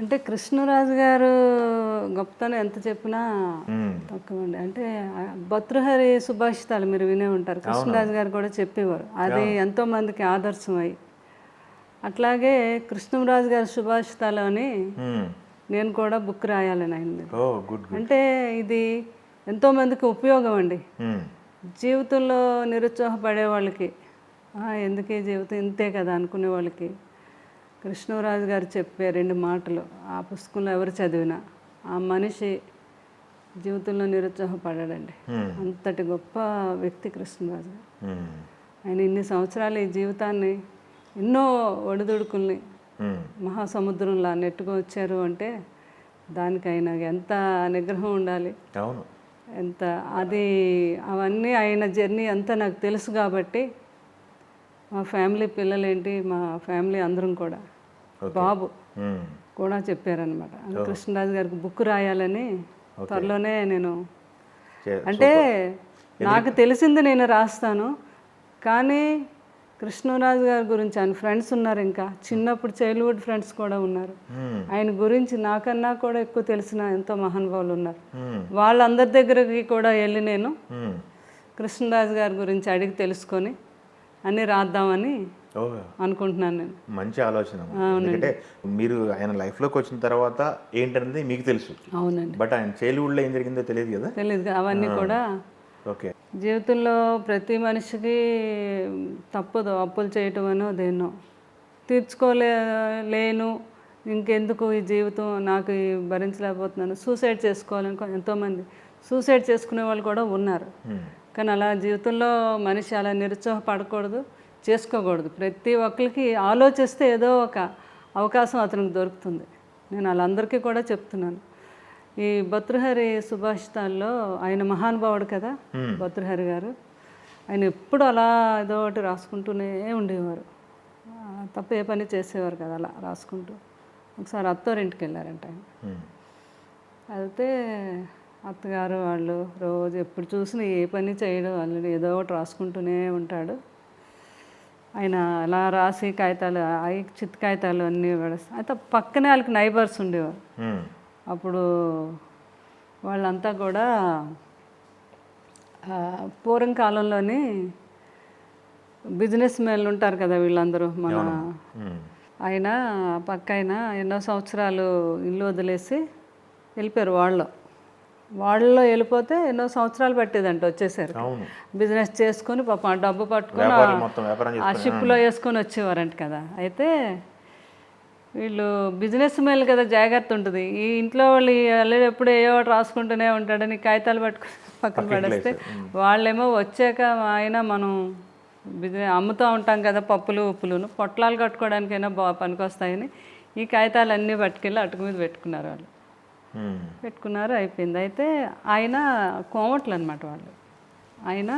అంటే కృష్ణరాజు గారు గొప్పతనం ఎంత చెప్పినా తక్కువ అండి. అంటే భర్తృహరి సుభాషితాలు మీరు వినే ఉంటారు, కృష్ణరాజు గారు కూడా చెప్పేవారు. అది ఎంతో మందికి ఆదర్శమై. అట్లాగే కృష్ణరాజు గారి సుభాషితాలు అని నేను కూడా బుక్ రాయాలని అయింది.
ఓ గుడ్.
అంటే ఇది ఎంతో మందికి ఉపయోగం అండి. జీవితంలో నిరుత్సాహపడే వాళ్ళకి, ఎందుకే జీవితం ఇంతే కదా అనుకునే వాళ్ళకి కృష్ణరాజు గారు చెప్పే 2 మాటలు ఆ పుస్తకంలో ఎవరు చదివినా ఆ మనిషి జీవితంలో నిరుత్సాహపడాడండి. అంతటి గొప్ప వ్యక్తి కృష్ణరాజు గారు. ఆయన ఇన్ని సంవత్సరాలు ఈ జీవితాన్ని ఎన్నో ఒడిదుడుకుల్ని మహాసముద్రంలా నెట్టుకు వచ్చారు అంటే దానికి ఆయన ఎంత నిగ్రహం ఉండాలి,
అవును
ఎంత అది అవన్నీ ఆయన జర్నీ అంతా నాకు తెలుసు. కాబట్టి మా ఫ్యామిలీ పిల్లలేంటి, మా ఫ్యామిలీ అందరం కూడా, బాబు కూడా చెప్పారనమాట. కృష్ణరాజు గారికి బుక్ రాయాలని త్వరలోనే నేను, అంటే నాకు తెలిసింది నేను రాస్తాను, కానీ కృష్ణరాజు గారి గురించి ఆయన ఫ్రెండ్స్ ఉన్నారు, ఇంకా చిన్నప్పుడు చైల్డ్హుడ్ ఫ్రెండ్స్ కూడా ఉన్నారు. ఆయన గురించి నాకన్నా కూడా ఎక్కువ తెలిసిన ఎంతో మహానుభావులు ఉన్నారు. వాళ్ళందరి దగ్గరికి కూడా వెళ్ళి నేను కృష్ణరాజు గారి గురించి అడిగి తెలుసుకొని అన్నీ రాద్దామని అనుకుంటున్నాను నేను.
మంచి ఆలోచన. ఎందుకంటే మీరు ఆయన లైఫ్లోకి వచ్చిన తర్వాత ఏంటనేది మీకు తెలుసు.
అవునండి.
బట్ ఆయన చైల్డ్హుడ్లో ఏం జరిగిందో తెలియదు కదా.
తెలియదు. అవన్నీ కూడా
ఓకే.
జీవితంలో ప్రతి మనిషికి తప్పదు అప్పులు చేయటం అనో దేన్నో తీర్చుకోలేను, ఇంకెందుకు ఈ జీవితం నాకు భరించలేకపోతున్నాను, సూసైడ్ చేసుకోవాలని ఎంతోమంది సూసైడ్ చేసుకునే వాళ్ళు కూడా ఉన్నారు. కానీ అలా జీవితంలో మనిషి అలా నిరుత్సాహపడకూడదు, చేసుకోకూడదు. ప్రతి ఒక్కరికి ఆలోచిస్తే ఏదో ఒక అవకాశం అతనికి దొరుకుతుంది. నేను వాళ్ళందరికీ కూడా చెప్తున్నాను. ఈ భర్తృహరి సుభాషితాల్లో ఆయన మహానుభావుడు కదా భర్తృహరి గారు, ఆయన ఎప్పుడు అలా ఏదో ఒకటి రాసుకుంటూనే ఉండేవారు. తప్ప ఏ పని చేసేవారు కదా అలా రాసుకుంటూ. ఒకసారి అత్తవారింటికి వెళ్ళారంట ఆయన. అయితే అత్తగారు వాళ్ళు రోజు ఎప్పుడు చూసినా ఏ పని చేయడం, వాళ్ళు ఏదో ఒకటి రాసుకుంటూనే ఉంటాడు. ఆయన అలా రాసి కాగితాలు, చిత్త కాగితాలు అన్నీ పడేస్తారు. అయితే పక్కనే వాళ్ళకి నైబర్స్ ఉండేవారు. అప్పుడు వాళ్ళంతా కూడా పూర్వం కాలంలోని బిజినెస్ మెన్లు ఉంటారు కదా వీళ్ళందరూ. మన ఆయన పక్క ఆయన ఎన్నో సంవత్సరాలు ఇల్లు వదిలేసి వెళ్ళిపోయారు. వాళ్ళలో వెళ్ళిపోతే ఎన్నో సంవత్సరాలు పట్టేదంట వచ్చేసారు. బిజినెస్ చేసుకొని పాపం ఆ డబ్బు పట్టుకొని ఆ షిప్లో వేసుకొని వచ్చేవారంట కదా. అయితే వీళ్ళు బిజినెస్ మెన్లు కదా, జాగ్రత్త ఉంటుంది. ఈ ఇంట్లో వాళ్ళు అల్లుడు ఎప్పుడు ఏవో రాసుకుంటూనే ఉంటాడని కాగితాలు పట్టుకుని పక్కన పడేస్తే వాళ్ళేమో వచ్చాక అయినా మనం బిజినెస్ అమ్ముతూ ఉంటాం కదా పప్పులు ఉప్పులును, పొట్లాలు కట్టుకోవడానికైనా పనికొస్తాయని ఈ కాగితాలు అన్నీ పట్టుకెళ్ళి అటుకు మీద పెట్టుకున్నారు. వాళ్ళు పెట్టుకున్నారు, అయిపోయింది. అయితే ఆయన కోమట్లు అనమాట వాళ్ళు. ఆయన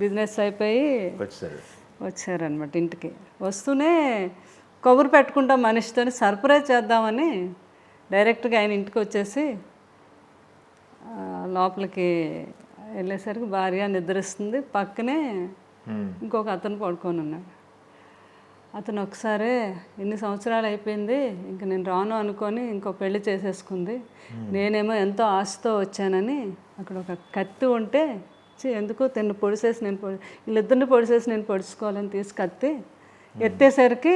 బిజినెస్ అయిపోయి వచ్చారనమాట ఇంటికి. వస్తూనే కబురు పెట్టుకుంటాం మనిషితో, సర్ప్రైజ్ చేద్దామని డైరెక్ట్గా ఆయన ఇంటికి వచ్చేసి లోపలికి వెళ్ళేసరికి భార్య నిద్రిస్తుంది, పక్కనే ఇంకొక అతను పడుకొని ఉన్నాడు. అతను ఒకసారి ఎన్ని సంవత్సరాలు అయిపోయింది, ఇంక నేను రాను అనుకొని ఇంకో పెళ్లి చేసేసుకుంది, నేనేమో ఎంతో ఆశతో వచ్చానని అక్కడ ఒక కత్తి ఉంటే ఎందుకు తిన్ను పొడిసేసి వీళ్ళిద్దరిని పొడిసేసి నేను పొడుచుకోవాలని తీసి కత్తి ఎత్తేసరికి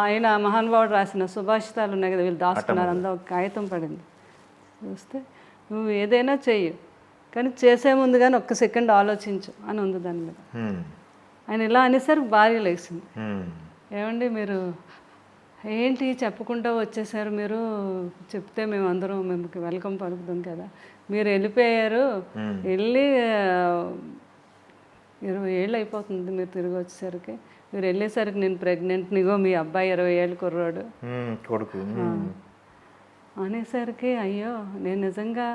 ఆయన మహానుభావుడు రాసిన సుభాషితాలు ఉన్నాయి కదా వీళ్ళు దాచుకున్నారు, అందులో ఒక కాగితం పడింది. చూస్తే నువ్వు ఏదైనా చెయ్యి, కానీ చేసే ముందు కానీ ఒక్క సెకండ్ ఆలోచించు అని ఉంది దాని మీద. ఆయన ఇలా అనేసరికి భార్య లేచింది. ఏమండి మీరు ఏంటి చెప్పకుండా వచ్చేసారు, మీరు చెప్తే మేము అందరం మేము వెల్కమ్ పలుకుతాం కదా, మీరు వెళ్ళిపోయారు, వెళ్ళి 20 ఏళ్ళు అయిపోతుంది మీరు తిరిగి వచ్చేసరికి, మీరు వెళ్ళేసరికి నేను ప్రెగ్నెంట్, నీగో మీ అబ్బాయి 20 ఏళ్ళు కుర్రాడు
కొడుకు
అనేసరికి అయ్యో నేను నిజంగా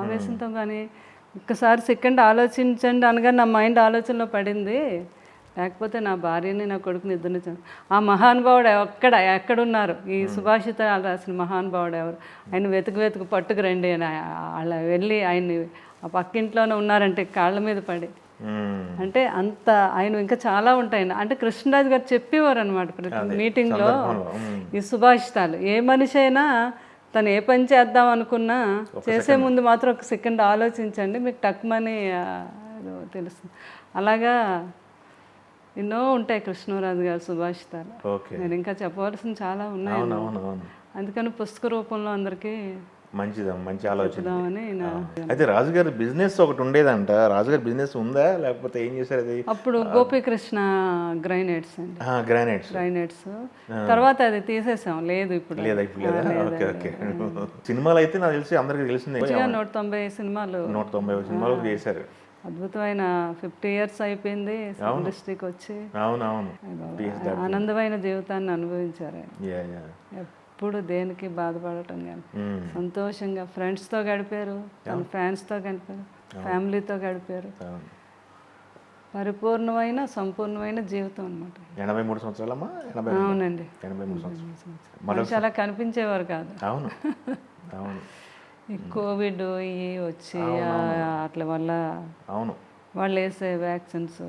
ఆవేశంతో కానీ ఒక్కసారి సెకండ్ ఆలోచించండి అనగా నా మైండ్ ఆలోచనలో పడింది, లేకపోతే నా భార్యని నా కొడుకుని ఇద్దరిని ఆ మహానుభావుడు ఎక్కడున్నారు ఈ సుభాషితాలు రాసిన మహానుభావుడు ఎవరు, ఆయన వెతుకు పట్టుకు రండి అని అలా వెళ్ళి ఆయన్ని ఆ పక్కింట్లోనే ఉన్నారంటే కాళ్ళ మీద పడి, అంటే అంత ఆయన ఇంకా చాలా ఉంటాయి. అంటే కృష్ణరాజు గారు చెప్పేవారు అనమాట ప్రతి మీటింగ్లో ఈ సుభాషితాలు. ఏ మనిషి అయినా తను ఏ పని చేద్దాం అనుకున్నా చేసే ముందు మాత్రం ఒక సెకండ్ ఆలోచించండి, మీకు టక్మని తెలుస్తుంది. అలాగా ఎన్నో ఉంటాయి కృష్ణరాజు గారు సుభాషితాలు. నేను ఇంకా చెప్పవలసిన చాలా ఉన్నాయి, అందుకని పుస్తక రూపంలో అందరికీ
మంచి ఆలోచన. అయితే రాజుగారి బిజినెస్ ఒకటి ఉండేదంట, రాజుగారి బిజినెస్ ఉందా లేకపోతే ఏం చేశారు అది?
అప్పుడు గోపీకృష్ణ గ్రైనేట్స్ అండి, గ్రైనేట్స్ తర్వాత అది తీసేసాం, లేదు ఇప్పుడు.
సినిమాలు అయితే నాకు తెలిసి అందరికి తెలిసిందే,
190 సినిమాలు
190 సినిమాలు చేశారు.
అద్భుతమైన 50 years అయిపోయింది ఇండస్ట్రీకి వచ్చి.
అవునవును,
ఆనందమైన జీవితాన్ని అనుభవించారు. ఎప్పుడు దేనికి బాధపడటం కానీ సంతోషంగా ఫ్రెండ్స్తో గడిపారు, ఫ్యాన్స్తో గడిపారు, ఫ్యామిలీతో గడిపారు. పరిపూర్ణమైన సంపూర్ణమైన జీవితం అనమాట.
83 సంవత్సరాలమ్మా?
అవునండి,
83 సంవత్సరాలు.
మనిషి అలా కనిపించేవారు కాదు.
అవును అవును.
ఈ కోవిడ్ ఇవి వచ్చి అట్ల వల్ల
అవును
వాళ్ళు వేసే వ్యాక్సిన్స్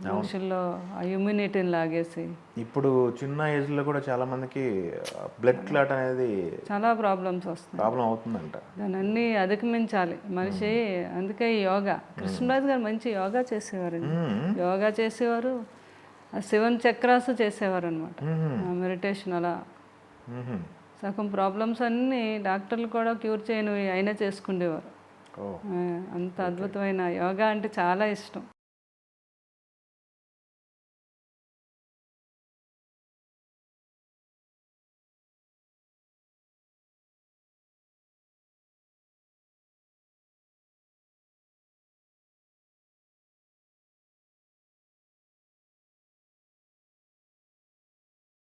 మనుషుల్లో ఆ ఇమ్యూనిటీని లాగేసి
ఇప్పుడు చిన్న ఏజ్లో కూడా చాలా మందికి బ్లడ్ క్లాట్ అనేది
చాలా ప్రాబ్లం
అవుతుందంట.
దాన్ని అన్నీ అధిగమించాలి మనిషి. అందుకే ఈ యోగా, కృష్ణరాజు గారు మంచి యోగా చేసేవారు, యోగా చేసేవారు, ఆ శివన్ చక్రాస్ చేసేవారు అనమాట, మెడిటేషన్. అలా సగం ప్రాబ్లమ్స్ అన్నీ డాక్టర్లు కూడా క్యూర్ చేయనివి అయినా చేసుకునేవారు. అంత అద్భుతమైన యోగా అంటే చాలా ఇష్టం.